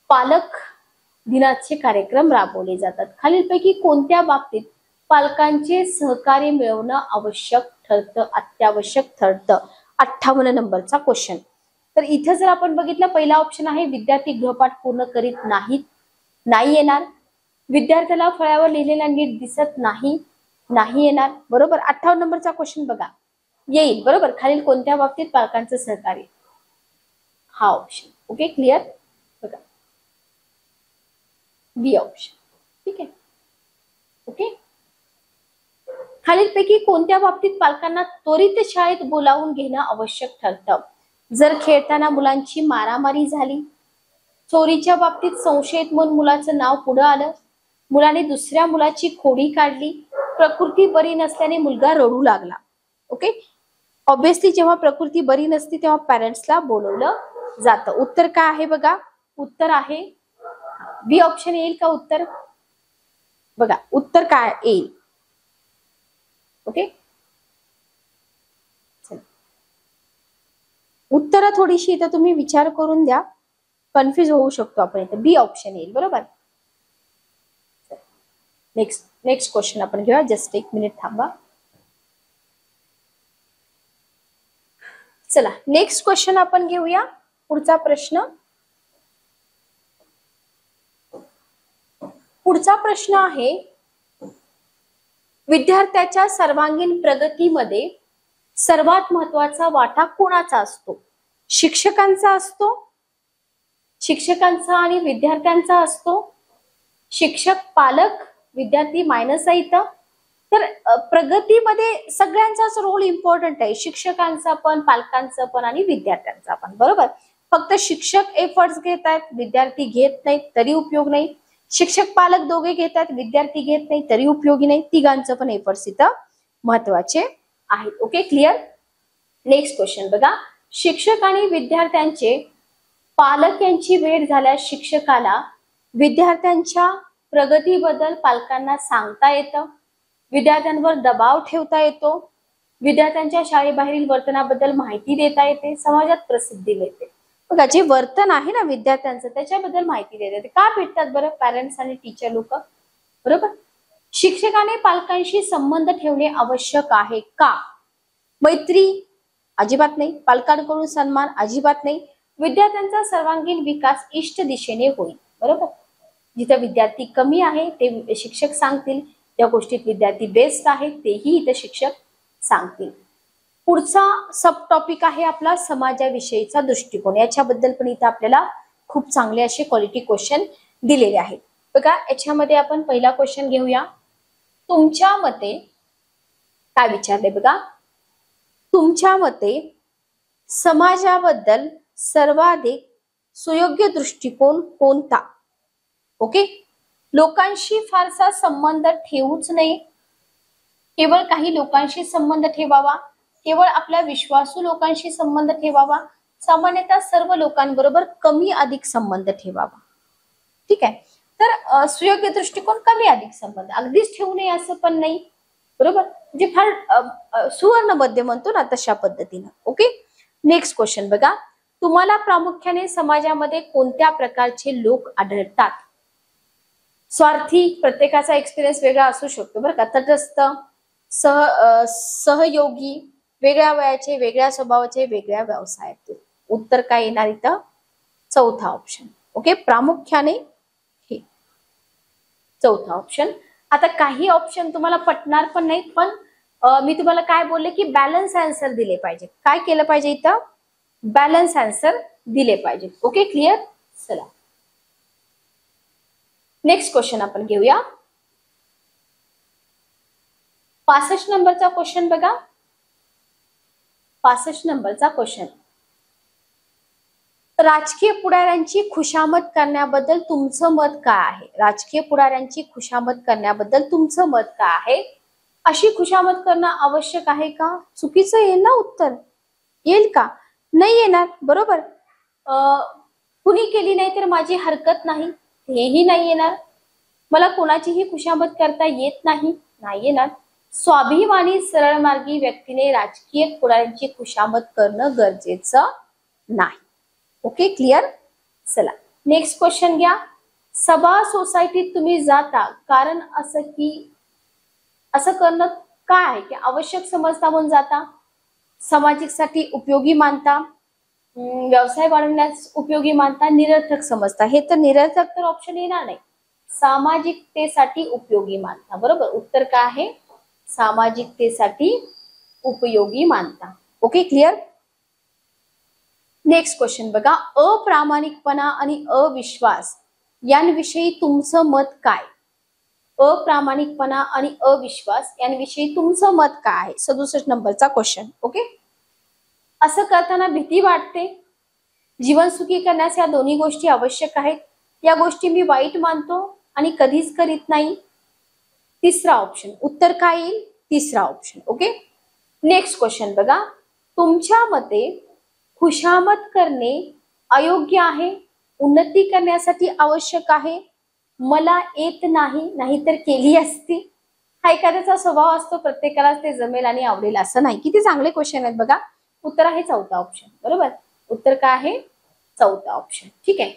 पालक दिनाचे कार्यक्रम राबवले जातात. खालीलपैकी कोणत्या बाबतीत पालकांचे सहकार्य मिळवणं आवश्यक ठरतं, अत्यावश्यक ठरतं. 58 नंबरचा क्वेश्चन. तर इथे जर आपण बघितलं, पहिला ऑप्शन आहे विद्यार्थी गृहपाठ पूर्ण करीत नाहीत, नाही येणार. विद्यार्थ्याला फळ्यावर लिहिलेला नीट दिसत नाही, नाही येणार, बरोबर. 58 नंबरचा क्वेश्चन बघा, येईल, बरोबर. खालील कोणत्या बाबतीत पालकांचं सहकार्य, हा ऑप्शन. Okay, clear. बघा बी ऑप्शन, ठीक आहे. ओके, खालीलपैकी कोणत्या बाबतीत पालकांना त्वरित शाळेत बोलावून घेणं आवश्यक ठरतं. जर खेळताना मुलांची मारामारी झाली, चोरीच्या बाबतीत संशयित म्हणून मुलाचं नाव पुढे आलं, मुलाने दुसऱ्या मुलाची खोडी काढली, प्रकृती बरी नसल्याने मुलगा रडू लागला. ओके, ऑब्विसली जेव्हा प्रकृती बरी नसते तेव्हा पॅरेंट्सला बोलवलं जातं. उत्तर काय आहे बघा, उत्तर आहे बी ऑप्शन येईल का उत्तर. बघा उत्तर काय येईल. ओके, उत्तर थोडीशी इथं तुम्ही विचार करून द्या, कन्फ्युज होऊ शकतो आपण इथे. बी ऑप्शन येईल. बरोबर. नेक्स्ट क्वेश्चन आपण घेऊया. जस्ट एक मिनिट थांबा. चला नेक्स्ट क्वेश्चन आपण घेऊया. पुढचा प्रश्न आहे, विद्यार्थ्याच्या सर्वांगीण प्रगतीमध्ये सर्वात महत्वाचा वाटा कोणाचा असतो? शिक्षकांचा असतो, शिक्षकांचा आणि विद्यार्थ्यांचा असतो, शिक्षक, पालक, विद्यार्थी मायनस आहे इथं. तर प्रगतीमध्ये सगळ्यांचाच रोल इम्पॉर्टंट आहे, शिक्षकांचा पण, पालकांचा पण आणि विद्यार्थ्यांचा पण. बरोबर. फक्त शिक्षक एफर्ट्स घेत आहेत, विद्यार्थी घेत नाहीत तरी उपयोग नाही. शिक्षक पालक दोघे घेतात, विद्यार्थी घेत नाही तरी उपयोगी नाही. तिघांचं पण एफर्ट्स इथं महत्वाचे आहेत. Okay, clear. नेक्स्ट क्वेश्चन बघा. शिक्षक आणि विद्यार्थ्यांचे पालक यांची भेट झाल्यास शिक्षकाला विद्यार्थ्यांच्या प्रगतीबद्दल पालकांना सांगता येतं, विद्यार्थ्यांवर दबाव ठेवता येतो, विद्यार्थ्यांच्या शाळेबाहेरील वर्तनाबद्दल माहिती देता येते, समाजात प्रसिद्धी मिळते. बघा, जे वर्तन आहे ना विद्यार्थ्यांचं त्याच्याबद्दल माहिती देता येते. का भेटतात बरं पॅरेंट्स आणि टीचर लोक? बरोबर. शिक्षकाने पालकांशी संबंध ठेवणे आवश्यक आहे का? मैत्री अजिबात नाही, पालकांकडून सन्मान अजिबात नाही. विद्यार्थ्यांचा सर्वांगीण विकास इष्ट दिशेने होईल. बरोबर. जिथं विद्यार्थी कमी आहे ते शिक्षक सांगतील, ज्या गोष्टीत विद्यार्थी बेस्ट आहे तेही इथं शिक्षक सांगतील. पुढचा सब टॉपिक आहे आपला समाजाविषयीचा दृष्टिकोन. याच्याबद्दल पण इथं आपल्याला खूप चांगले असे क्वालिटी क्वेश्चन दिलेले आहेत. बघा, याच्यामध्ये आपण पहिला क्वेश्चन घेऊया. तुमच्या मते काय विचारले बघा. तुमच्या मते समाजाबद्दल सर्वाधिक सुयोग्य दृष्टिकोन कोणता? ओके. लोकांशी फारसा संबंध ठेवूच नये, केवळ काही लोकांशी संबंध ठेवावा, केवळ आपल्या विश्वासू लोकांशी संबंध ठेवावा, सामान्यतः सर्व लोकांबरोबर कमी अधिक संबंध ठेवावा. ठीक आहे. तर सुयोग्य दृष्टिकोन, कमी अधिक संबंध, अगदीच ठेवू नये असं पण नाही. बरोबर. म्हणजे फार सुवर्ण मध्य म्हणतो ना तशा पद्धतीनं. ओके. नेक्स्ट क्वेश्चन बघा. तुम्हाला प्रामुख्याने समाजामध्ये कोणत्या प्रकारचे लोक आढळतात? स्वार्थी, प्रत्येकाचा एक्सपिरियन्स वेगळा असू शकतो बरं का. तटस्थ, सहयोगी, वेगळ्या वयाचे, वेगळ्या स्वभावाचे, वेगळ्या व्यवसायातील. उत्तर काय येणार इथं? चौथा ऑप्शन. ओके. प्रामुख्याने हे चौथा ऑप्शन. आता काही ऑप्शन तुम्हाला पटणार पण नाहीत, पण मी तुम्हाला काय बोलले की बॅलन्स आन्सर दिले पाहिजे. काय केलं पाहिजे इथं? बॅलन्स आन्सर दिले पाहिजे. Okay, clear. चला नेक्स्ट क्वेश्चन आपण घेऊया. 65 नंबरचा क्वेश्चन बघा. 65 नंबरचा क्वेश्चन. राजकीय पुढाऱ्यांची खुशामत करण्याबद्दल तुमचं मत काय आहे? राजकीय पुढाऱ्यांची खुशामत करण्याबद्दल तुमचं मत काय आहे? अशी खुशामत करणं आवश्यक आहे का? चुकीचं येईल ना उत्तर. येईल का? नाही येणार. बरोबर. कुणी केली नाही तर माझी हरकत नाही, हेही नाही येणार. मला कोणाचीही खुशामत करता येत नाही, नाही येणार. स्वाभिमानी सरळमार्गी व्यक्तीने राजकीय पुढाऱ्यांची खुशामत करणं गरजेचं नाही. Okay, clear. चला नेक्स्ट क्वेश्चन घ्या. सभा सोसायटीत तुम्ही जाता कारण असं करणं काय आहे की आवश्यक समजता म्हणून जाता, सामाजिकसाठी उपयोगी मानता, व्यवसाय वाढवण्यास उपयोगी मानता, निरर्थक समजता. हे तर निरर्थक तर ऑप्शन येणार नाही. सामाजिकतेसाठी उपयोगी मानता. बरोबर. उत्तर काय आहे? सामाजिकतेसाठी उपयोगी मानता. Okay, clear. नेक्स्ट क्वेश्चन बघा. अप्रामाणिकपणा आणि अविश्वास यांविषयी तुमचं मत काय? अप्रामाणिकपणा आणि अविश्वास यांविषयी तुमचं मत काय आहे? 67 नंबरचा क्वेश्चन. ओके. असं करताना भीती वाटते, जीवन सुखी करण्यास या दोन्ही गोष्टी आवश्यक आहेत, या गोष्टी मी वाईट मानतो आणि कधीच करीत नाही. तिसरा ऑप्शन. उत्तर काय येईल? तिसरा ऑप्शन. ओके. नेक्स्ट क्वेश्चन बघा. तुमच्या मते खुशामत करणे अयोग्य आहे, उन्नती करण्यासाठी आवश्यक आहे, मला येत नाही, नाहीतर केली असती. हा एखाद्याचा स्वभाव असतो, प्रत्येकालाच ते जमेल आणि आवडेल असं नाही. किती चांगले क्वेश्चन आहेत बघा. उत्तर आहे चौथा ऑप्शन. बरोबर. उत्तर काय आहे? चौथा ऑप्शन. ठीक आहे.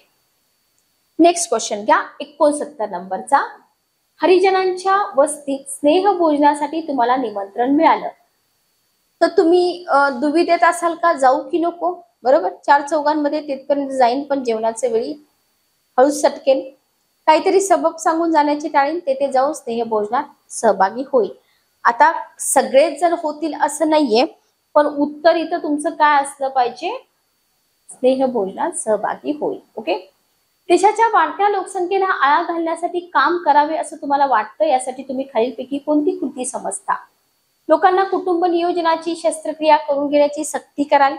नेक्स्ट क्वेश्चन घ्या 69 नंबरचा. हरिजनांच्या वस्तीत स्नेह भोजनासाठी तुम्हाला निमंत्रण मिळालं तर तुम्ही दुविधेत असाल का जाऊ की नको. बरोबर, चार चौघांमध्ये तिथपर्यंत जाईन पण जेवणाच्या वेळी हळूच सटकेल, काहीतरी सबब सांगून जाण्याची टाळीन, तेथे जाऊन स्नेह भोजनात सहभागी होईल. आता सगळेच जण होतील असं नाहीये, पण उत्तर इथं तुमचं काय असलं पाहिजे, स्नेह भोजनात सहभागी होईल. ओके. देशाच्या वाढत्या लोकसंख्येला आळा घालण्यासाठी काम करावे असं तुम्हाला वाटतं, यासाठी तुम्ही खालीलपैकी कोणती कृती समजता. लोकांना कुटुंब नियोजनाची शस्त्रक्रिया करून घेण्याची सक्ती कराल,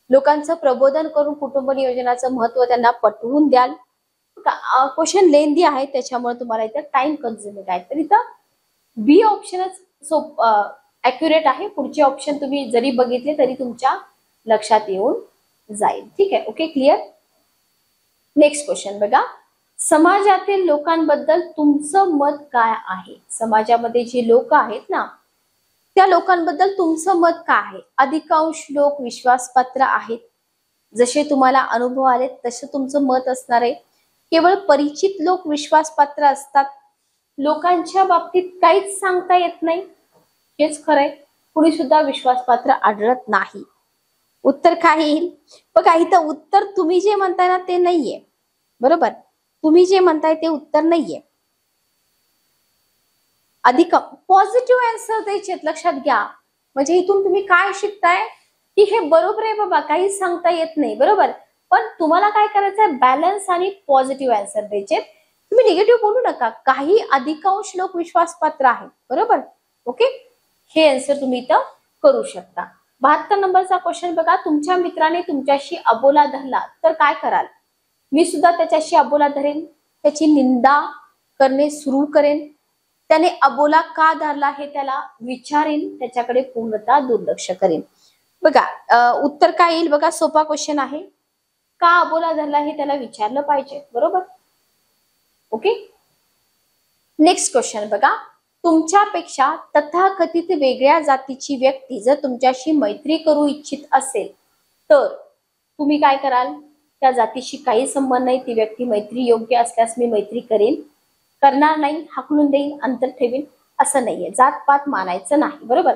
लोकांचं प्रबोधन करून कुटुंब नियोजनाचं महत्व त्यांना पटवून द्याल. क्वेश्चन लेंदी आहे त्याच्यामुळे तुम्हाला इथं टाइम कन्झ्युमिंग आहे, तर इथं बी ऑप्शनच ऍक्युरेट आहे. पुढचे ऑप्शन तुम्ही जरी बघितले तरी तुमच्या लक्षात येऊन जाईल. ठीक आहे. Okay, clear. नेक्स्ट क्वेश्चन बघा. समाजातील लोकांबद्दल तुमचं मत काय आहे. समाजामध्ये जे लोक आहेत ना त्या लोकांबद्दल तुमचं मत काय आहे. अधिकांश लोक विश्वासपात्र आहेत, जसे तुम्हाला अनुभव आले तसे तुमचं मत असणार आहे. केवळ परिचित लोक विश्वासपात्र असतात, लोकांच्या बाबतीत काहीच सांगता येत नाही, हेच खरंय. कुणी सुद्धा विश्वासपात्र आढळत नाही. उत्तर काय येईल बघा. इथं उत्तर तुम्ही जे म्हणताय ना ते नाहीये. बरोबर, तुम्ही जे म्हणताय ते उत्तर नाहीये. अधिक पॉझिटिव्ह आन्सर द्यायचे, लक्षात घ्या. म्हणजे इथून तुम्ही काय शिकताय की हे बरोबर आहे बाबा, काहीच सांगता येत नाही. बरोबर, पण तुम्हाला काय करायचंय, बॅलन्स आणि पॉझिटिव्ह आन्सर द्यायचे. तुम्ही निगेटिव्ह बोलू नका. काही अधिकांश लोक विश्वासपात्र आहेत. बरोबर, ओके. हे आन्सर तुम्ही इथं करू शकता. 72 नंबरचा क्वेश्चन बघा. तुमच्या मित्राने तुमच्याशी अबोला धरला तर काय कराल. मी सुद्धा त्याच्याशी अबोला धरेन, त्याची निंदा करणे सुरू करेन, त्याने अबोला का धरला हे त्याला विचारेन, त्याच्याकडे पूर्णतः दुर्लक्ष करेन. बघा उत्तर काय येईल बघा. सोपा क्वेश्चन आहे. का अबोला धरला हे त्याला विचारलं पाहिजे. बरोबर, ओके. नेक्स्ट क्वेश्चन बघा. तुमच्यापेक्षा तथाकथित वेगळ्या जातीची व्यक्ती जर तुमच्याशी मैत्री करू इच्छित असेल तर तुम्ही काय कराल. त्या जातीशी काही संबंध नाही, ती व्यक्ती मैत्री योग्य असल्यास मी मैत्री करेन, करणार नाही, हाकलून देईन, अंतर ठेवीन, असं नाहीये. जातपात मानायचं नाही. बरोबर,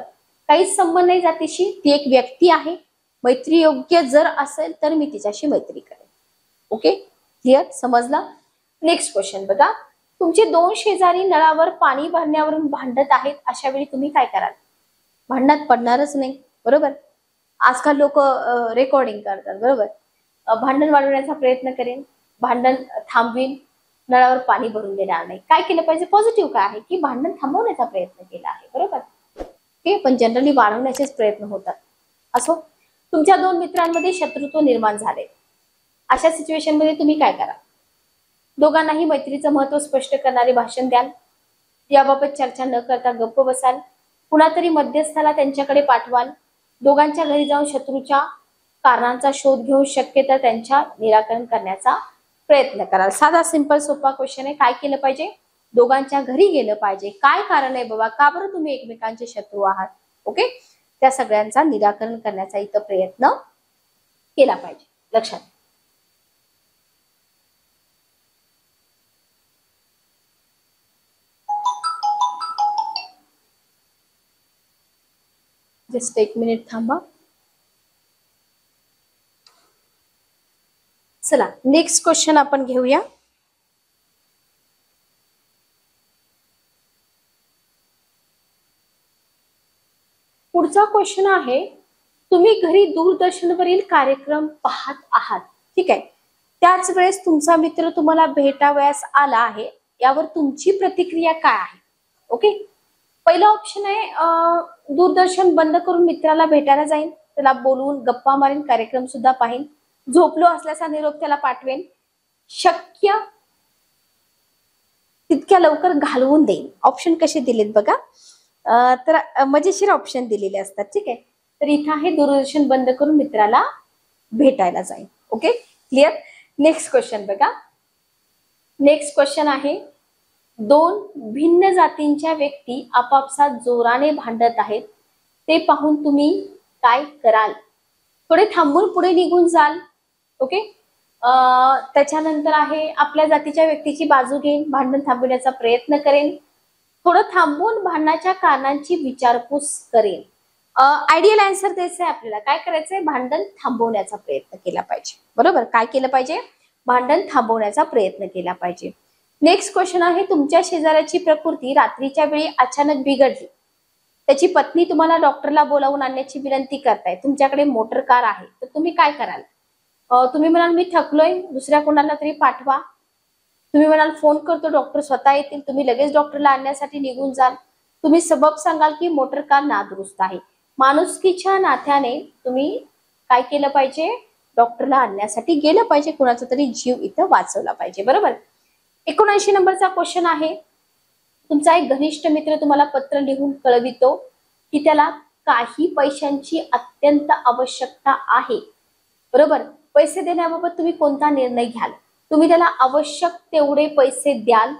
काहीच संबंध नाही जातीशी, ती एक व्यक्ती आहे, मैत्री योग्य जर असेल तर मी तिच्याशी मैत्री करेन. ओके, क्लिअर, समजलं. नेक्स्ट क्वेश्चन बघा. तुमचे दोन शेजारी नळावर पाणी भरण्यावरून भांडत आहेत, अशा वेळी तुम्ही काय कराल. भांडणात पडणारच नाही. बरोबर, आजकाल लोक रेकॉर्डिंग करतात. बरोबर, भांडण वाढवण्याचा प्रयत्न करेन, भांडण थांबवीन, नळावर पाणी भरून देणार नाही. काय केलं पाहिजे, पॉझिटिव्ह काय आहे की भांडण थांबवण्याचा प्रयत्न केला आहे. बरोबर, ओके. पण जनरली वाढवण्याचेच प्रयत्न होतात. असो, तुमच्या दोन मित्रांमध्ये शत्रुत्व निर्माण झाले, अशा सिच्युएशन मध्ये तुम्ही काय करा. दोघांनाही मैत्रीचं महत्व स्पष्ट करणारे भाषण द्याल, याबाबत चर्चा न करता गप्प बसाल, कुणातरी मध्यस्थाला त्यांच्याकडे पाठवाल, दोघांच्या घरी जाऊन शत्रूच्या कारणांचा शोध घेऊन शक्य तर त्यांच्या निराकरण करण्याचा प्रयत्न कराल. साधा सिंपल सोपा क्वेश्चन आहे. काय केलं पाहिजे, दोघांच्या घरी गेलं पाहिजे. काय कारण आहे बाबा, का बरं तुम्ही एकमेकांचे शत्रू आहात. ओके, त्या सगळ्यांचा निराकरण करण्याचा इथं प्रयत्न केला पाहिजे. लक्षात. जस्ट एक मिनिट थांबा. चला नेक्स्ट क्वेश्चन आपण घेऊया. पुढचा क्वेश्चन आहे. तुम्ही घरी दूरदर्शनवरील कार्यक्रम पाहत आहात, ठीक आहे. त्याच वेळेस तुमचा मित्र तुम्हाला भेटावयास आला आहे, यावर तुमची प्रतिक्रिया काय आहे. ओके, पहिला ऑप्शन आहे दूरदर्शन बंद करून मित्राला भेटायला जाईन, त्याला बोलवून गप्पा मारीन, कार्यक्रम सुद्धा पाहीन, झोपलो असल्याचा निरोप त्याला पाठवेन, शक्य तितक्या लवकर घालवून देईन. ऑप्शन कसे दिलेत बघा. तर मजेशीर ऑप्शन दिलेले असतात. ठीक आहे, तर इथं आहे दूरदर्शन बंद करून मित्राला भेटायला जाईन. Okay, clear. नेक्स्ट क्वेश्चन बघा. नेक्स्ट क्वेश्चन आहे. दोन भिन्न जातींच्या व्यक्ती आपापसात जोराने भांडत आहेत, ते पाहून तुम्ही काय कराल. थोडे थांबून पुढे निघून जाल. ओके, त्याच्यानंतर आहे आपल्या जातीच्या व्यक्तीची बाजू घेईन, भांडण थांबवण्याचा प्रयत्न करेन, थोडं थांबून भांडणाच्या कारणांची विचारपूस करेन. आयडियल आन्सर द्यायचं आहे आपल्याला. काय करायचंय? भांडण थांबवण्याचा प्रयत्न केला पाहिजे. बरोबर, काय केलं पाहिजे? भांडण थांबवण्याचा प्रयत्न केला पाहिजे. नेक्स्ट क्वेश्चन आहे, तुमच्या शेजाऱ्याची प्रकृती रात्रीच्या वेळी अचानक बिघडली, त्याची पत्नी तुम्हाला डॉक्टरला बोलावून आणण्याची विनंती करताय, तुमच्याकडे मोटर कार आहे, तर तुम्ही काय कराल? तुम्ही म्हणाल मी थकलोय, दुसऱ्या कोणाला तरी पाठवा. तुम्ही म्हणाल फोन करतो, डॉक्टर स्वतः येतील, तुम्ही लगेच डॉक्टरला आणण्यासाठी निघून जाल. तुम्ही सबब सांगाल की मोटर कार नादुरुस्त आहे. माणुसकीच्या नात्याने तुम्ही काय केलं पाहिजे? डॉक्टरला आणण्यासाठी गेलं पाहिजे, कुणाचा तरी जीव इथं वाचवला पाहिजे. बरोबर. 79 नंबरचा क्वेश्चन आहे, तुमचा एक घनिष्ठ मित्र तुम्हाला पत्र लिहून कळवितो की त्याला काही पैशांची अत्यंत आवश्यकता आहे. बरोबर, पैसे देण्याबाबत तुम्ही कोणता निर्णय घ्याल? तुम्ही त्याला आवश्यक तेवढे पैसे द्याल,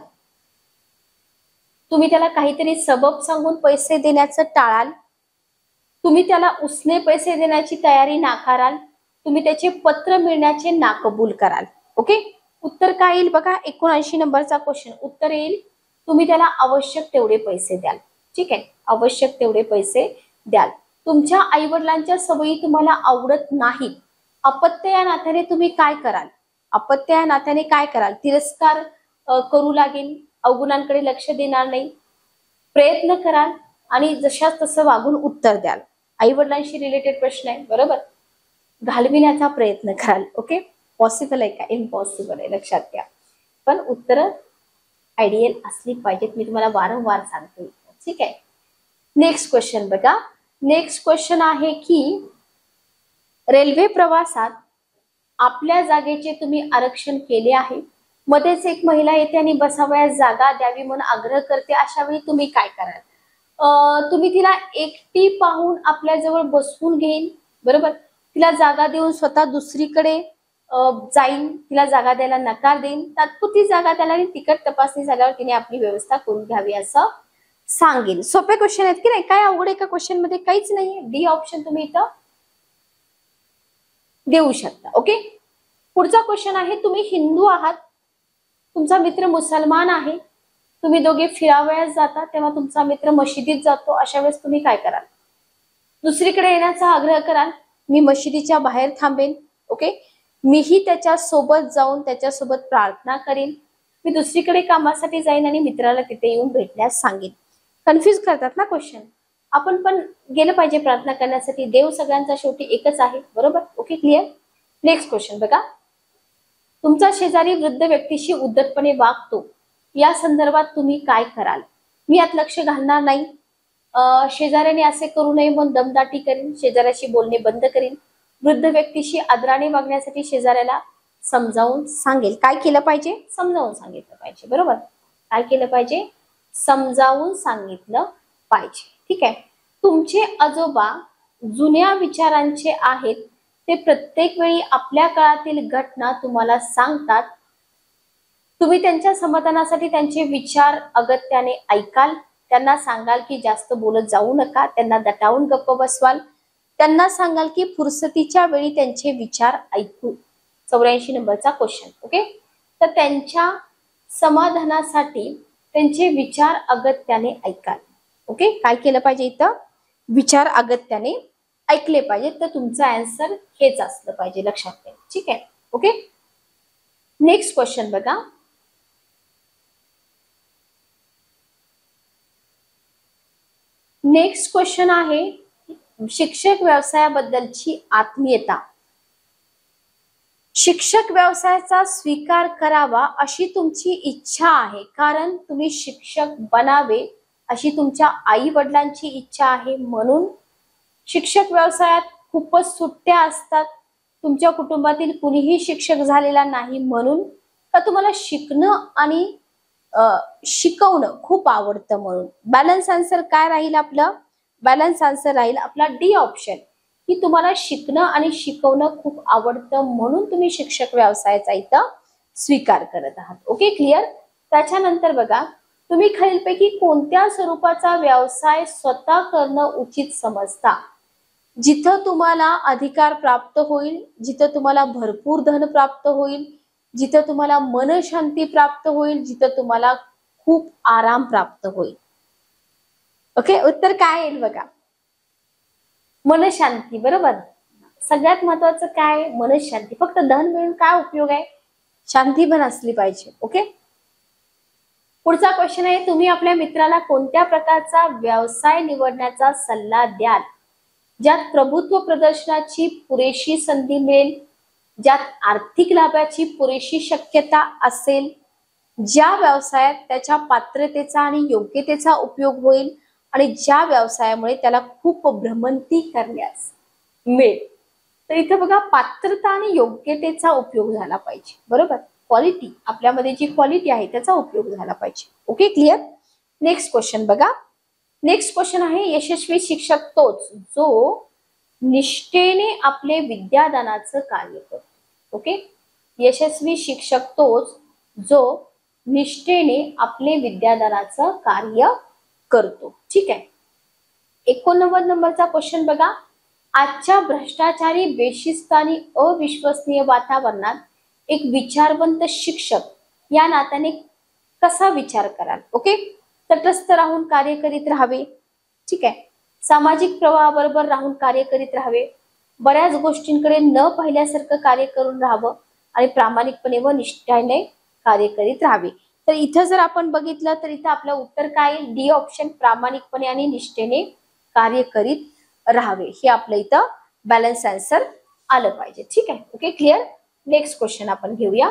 तुम्ही त्याला काहीतरी सबब सांगून पैसे देण्याचं टाळाल, तुम्ही त्याला उसने पैसे देण्याची तयारी नाकाराल, तुम्ही त्याचे पत्र मिळण्याचे नाकबूल कराल. ओके, उत्तर काय येईल बघा? 79 नंबरचा क्वेश्चन उत्तर येईल, तुम्ही त्याला आवश्यक तेवढे पैसे द्याल. ठीक आहे, आवश्यक तेवढे पैसे द्याल. तुमच्या आई वडिलांच्या सवयी तुम्हाला आवडत नाहीत, अपत्य या नात्याने तुम्ही काय कराल? अपत्य या नात्याने काय कराल? तिरस्कार करू लागेल, अवगुणांकडे लक्ष देणार नाही, प्रयत्न कराल आणि जशाच तसं वागून उत्तर द्याल. आई वडिलांशी रिलेटेड प्रश्न आहे. बरोबर, घालविण्याचा प्रयत्न कराल. ओके, पॉसिबल आहे का? इम्पॉसिबल आहे, लक्षात घ्या. पण उत्तर आयडियल असली पाहिजेत, मी तुम्हाला वारंवार सांगते. ठीक आहे, नेक्स्ट क्वेश्चन बघा. नेक्स्ट क्वेश्चन आहे की रेल्वे प्रवासात आपल्या जागेचे तुम्ही आरक्षण केले आहे, मध्येच एक महिला येते आणि बसावयास जागा द्यावी म्हणून आग्रह करते, अशा वेळी तुम्ही काय कराल? तुम्ही तिला एकटी पाहून आपल्या जवळ बसवून घेईन. बरोबर, तिला जागा देऊन स्वतः दुसरीकडे जाईन, तिला जागा द्यायला नकार देईन, तात्पुरती जागा द्यायला आणि तिकट तपासणी झाल्यावर तिने आपली व्यवस्था करून घ्यावी असं सांगेन. सोपे क्वेश्चन आहेत की नाही? काय अवघड आहे का क्वेश्चन मध्ये? काहीच नाहीये. डी ऑप्शन तुम्ही इथं देऊ शकता. ओके, पुढचा क्वेश्चन आहे, तुम्ही हिंदू आहात, तुमचा मित्र मुसलमान आहे, तुम्ही दोघे फिरावयास जाता, तेव्हा तुमचा मित्र मशिदीत जातो, अशा वेळेस तुम्ही काय कराल? दुसरीकडे येण्याचा आग्रह कराल, मी मशिदीच्या बाहेर थांबेन. ओके, मीही त्याच्या सोबत जाऊन त्याच्यासोबत प्रार्थना करीन, मी दुसरीकडे कामासाठी जाईन आणि मित्राला तिथे येऊन भेटण्यास सांगेन. कन्फ्युज करतात ना क्वेश्चन. आपण पण गेलं पाहिजे प्रार्थना करण्यासाठी, देव सगळ्यांचा शेवटी एकच आहे. बरोबर, ओके, क्लिअर. नेक्स्ट क्वेश्चन बघा, तुमचा शेजारी वृद्ध व्यक्तीशी उद्धटपणे वागतो, या संदर्भात तुम्ही काय कराल? मी यात लक्ष घालणार नाही, शेजाऱ्याने असे करू नये म्हणून दमदाटी करीन, शेजाऱ्याशी बोलणे बंद करीन, वृद्ध व्यक्तीशी आदराने वागण्यासाठी शेजाऱ्याला समजावून सांगेल. काय केलं पाहिजे? समजावून सांगितलं पाहिजे. बरोबर, काय केलं पाहिजे? समजावून सांगितलं पाहिजे. ठीक आहे, तुमचे आजोबा जुन्या विचारांचे आहेत, ते प्रत्येक वेळी आपल्या काळातील घटना तुम्हाला सांगतात, तुम्ही त्यांच्या समाधानासाठी त्यांचे विचार अगत्याने ऐकाल, त्यांना सांगाल की जास्त बोलत जाऊ नका, त्यांना दटावून गप्प बसवाल, त्यांना सांगाल की फुरसतीच्या वेळी त्यांचे विचार ऐकू. 84 नंबरचा क्वेश्चन. ओके, तर त्यांच्या समाधानासाठी त्यांचे विचार अगत्याने ऐकाल. ओके, काय केलं पाहिजे इथं? विचार अगत्याने ऐकले पाहिजे. तर तुमचा आन्सर हेच असलं पाहिजे, लक्षात घ्या. ठीक आहे, ओके. नेक्स्ट क्वेश्चन बघा, नेक्स्ट क्वेश्चन आहे शिक्षक व्यवसायाबद्दलची आत्मीयता. शिक्षक व्यवसायाचा स्वीकार करावा अशी तुमची इच्छा आहे, कारण तुम्ही शिक्षक बनावे अशी तुमच्या आई वडिलांची इच्छा आहे, म्हणून शिक्षक व्यवसायात खूपच सुट्ट्या असतात, तुमच्या कुटुंबातील कुणीही शिक्षक झालेला नाही, म्हणून का तुम्हाला शिकणं आणि शिकवणं खूप आवडतं म्हणून. बॅलन्स आन्सर काय राहील आपलं? बॅलन्स आन्सर राहील आपला डी ऑप्शन, की तुम्हाला शिकणं आणि शिकवणं खूप आवडतं म्हणून तुम्ही शिक्षक व्यवसायाचा इथं स्वीकार करत आहात. Okay, clear. त्याच्यानंतर बघा, तुम्ही खालीलपैकी कोणत्या स्वरूपाचा व्यवसाय स्वतः करणं उचित समजता? जिथं तुम्हाला अधिकार प्राप्त होईल, जिथं तुम्हाला भरपूर धन प्राप्त होईल, जिथं तुम्हाला मनशांती प्राप्त होईल, जिथं तुम्हाला खूप आराम प्राप्त होईल. ओके, उत्तर काय येईल बघा? मनशांती. बरोबर. सगळ्यात महत्वाचं काय? मनशांती. फक्त धन मिळून काय उपयोग आहे? शांती पण असली पाहिजे. ओके, पुढचा क्वेश्चन आहे, तुम्ही आपल्या मित्राला कोणत्या प्रकारचा व्यवसाय निवडण्याचा सल्ला द्याल ज्यात प्रभुत्व प्रदर्शनाची पुरेशी संधी मिळेल, ज्यात आर्थिक लाभाची पुरेशी शक्यता असेल, ज्या व्यवसायात त्याच्या पात्रतेचा आणि योग्यतेचा उपयोग होईल आणि ज्या व्यवसायामुळे त्याला खूप भ्रमंती करण्यास मिळेल. तर इथे बघा, पात्रता आणि योग्यतेचा उपयोग झाला पाहिजे. बरोबर, क्वालिटी, आपल्यामध्ये जी क्वालिटी आहे त्याचा उपयोग झाला पाहिजे. Okay, clear. नेक्स्ट क्वेश्चन बघा. नेक्स्ट क्वेश्चन आहे, यशस्वी शिक्षक तोच जो निष्ठेने आपले विद्यादानाचं कार्य करतो. ओके, यशस्वी शिक्षक तोच जो निष्ठेने आपले विद्यादानाचं कार्य करतो. ठीक आहे. 89 नंबरचा क्वेश्चन बघा. आजच्या भ्रष्टाचारी, बेशिस्त आणि अविश्वसनीय वातावरणात एक विचारवंत शिक्षक या नात्याने कसा विचार कराल? ओके, तटस्थ राहून कार्य करीत राहावे. ठीक आहे. सामाजिक प्रवाहाबरोबर राहून कार्य करीत राहावे. बऱ्याच गोष्टींकडे न पाहिल्यासारखं कार्य करून राहावं आणि प्रामाणिकपणे व निष्ठेने कार्य करीत राहावे. तर इथं जर आपण बघितलं तर इथं आपलं उत्तर काय? डी ऑप्शन, प्रामाणिकपणे आणि निष्ठेने कार्य करीत राहावे. हे आपलं इथं बॅलन्स आन्सर आलं पाहिजे. ठीक आहे. Okay, clear. नेक्स्ट क्वेश्चन आपण घेऊया.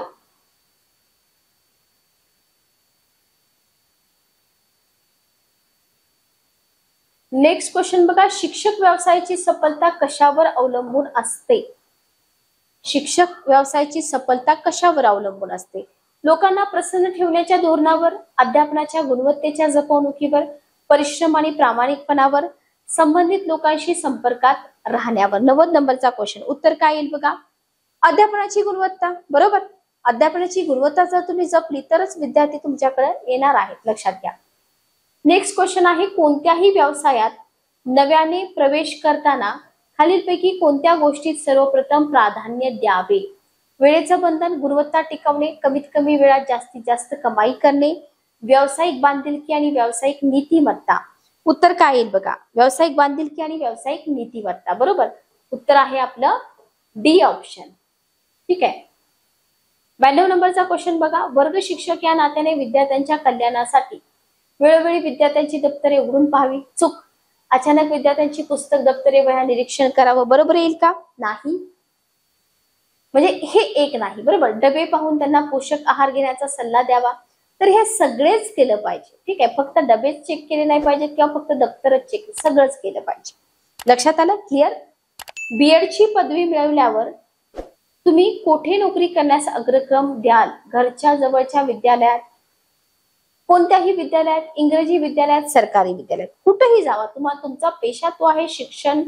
नेक्स्ट क्वेश्चन बघा. शिक्षक व्यवसायाची सफलता कशावर अवलंबून असते? शिक्षक व्यवसायाची सफलता कशावर अवलंबून असते? लोकांना प्रसन्न ठेवण्याच्या धोरणावर, अध्यापनाच्या गुणवत्तेच्या जपवणुकीवर, परिश्रम आणि प्रामाणिकपणावर, संबंधित लोकांशी संपर्कात राहण्यावर. 90 नंबरचा क्वेश्चन. उत्तर काय येईल बघा? अध्यापनाची गुणवत्ता. बरोबर, अध्यापनाची गुणवत्ता जर तुम्ही जपली तरच विद्यार्थी तुमच्याकडे येणार आहेत, लक्षात घ्या. नेक्स्ट क्वेश्चन आहे, कोणत्याही व्यवसायात नव्याने प्रवेश करताना खालीलपैकी कोणत्या गोष्टीत सर्वप्रथम प्राधान्य द्यावे? वेळेचं बंधन, गुणवत्ता टिकवणे, कमीत कमी वेळात जास्तीत जास्त कमाई करणे, व्यावसायिक बांधिलकी आणि व्यावसायिक नीतिमत्ता. उत्तर काय येईल बघा? व्यावसायिक बांधिलकी आणि व्यावसायिक नीतिमत्ता. बरोबर, उत्तर आहे आपलं डी ऑप्शन. ठीक आहे. 92 नंबरचा क्वेश्चन बघा. वर्ग शिक्षक या नात्याने विद्यार्थ्यांच्या कल्याणासाठी वेळोवेळी विद्यार्थ्यांची दप्तरे उघडून पाहावी. चूक. अचानक विद्यार्थ्यांची पुस्तक, दप्तरे, वह्या निरीक्षण करावं. बरोबर येईल का? नाही. म्हणजे हे एक नाही. बरोबर, डबे पाहून त्यांना पोषक आहार घेण्याचा सल्ला द्यावा. तर हे सगळेच केलं पाहिजे. ठीक आहे. फक्त डबेच चेक केले नाही पाहिजेत किंवा फक्त दप्तरच चेक, सगळंच केलं पाहिजे. लक्षात आलं? क्लिअर. बीएडची पदवी मिळवल्यावर तुम्ही कोठे नोकरी करण्यास अग्रक्रम द्याल? घरच्या जवळच्या विद्यालयात, कोणत्याही विद्यालयात, इंग्रजी विद्यालयात, सरकारी विद्यालयात, कुठेही जावा. तुम्हाला तुमचा पेशा तो आहे शिक्षण,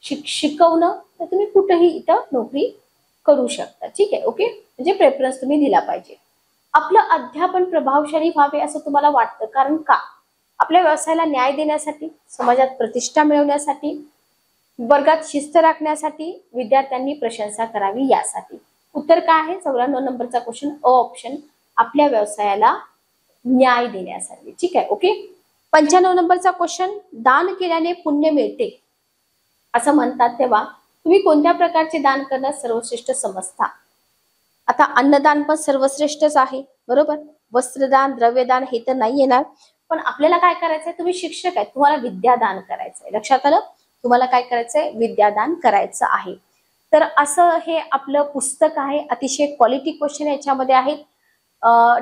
शिकवणं, तर तुम्ही कुठेही इथं नोकरी करू शकता. ठीक आहे. ओके, म्हणजे प्रेफरन्स तुम्ही दिला पाहिजे. आपलं अध्यापन प्रभावशाली व्हावे असं तुम्हाला वाटतं, कारण का? आपल्या व्यवसायाला न्याय देण्यासाठी, समाजात प्रतिष्ठा मिळवण्यासाठी, वर्गात शिस्त राखण्यासाठी, विद्यार्थ्यांनी प्रशंसा करावी यासाठी. उत्तर काय आहे? 94 नंबरचा क्वेश्चन, अ ऑप्शन, आपल्या व्यवसायाला न्याय देण्यासाठी. ठीक आहे. ओके. 95 नंबरचा क्वेश्चन, दान केल्याने पुण्य मिळते असं म्हणतात, तेव्हा तुम्ही कोणत्या प्रकारचे दान करणं सर्वश्रेष्ठ समजता? आता अन्नदान पण सर्वश्रेष्ठच आहे. बरोबर, वस्त्रदान, द्रव्यदान हे तर नाही येणार, पण आपल्याला काय करायचंय? तुम्ही शिक्षक आहे, तुम्हाला विद्यादान करायचंय. लक्षात आलं? तुम्हाला काय करायचंय? विद्यादान करायचं आहे. तर असं हे आपलं पुस्तक आहे. अतिशय क्वालिटी क्वेश्चन याच्यामध्ये आहेत.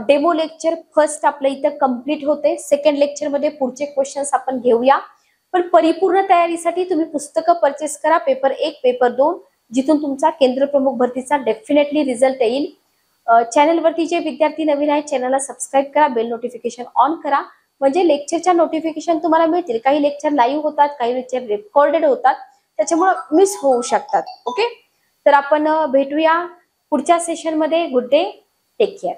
डेमो लेक्चर फर्स्ट आपलं इथं कम्प्लीट होते. सेकंड लेक्चर मध्ये पुढचे क्वेश्चन्स आपण घेऊया. पण परिपूर्ण तयारीसाठी तुम्ही पुस्तकं परचेस करा. पेपर 1, पेपर 2, जिथून तुमचा केंद्र प्रमुख भरतीचा डेफिनेटली रिझल्ट येईल. चॅनलवरती जे विद्यार्थी नवीन आहेत, चॅनलला सबस्क्राईब करा, बेल नोटिफिकेशन ऑन करा, म्हणजे लेक्चरच्या नोटिफिकेशन तुम्हाला मिळतील. काही लेक्चर लाईव्ह होतात, काही लेक्चर रेकॉर्डेड होतात, त्याच्यामुळे मिस होऊ शकतात. ओके, तर आपण भेटूया पुढच्या सेशन मध्ये. Good day, take care.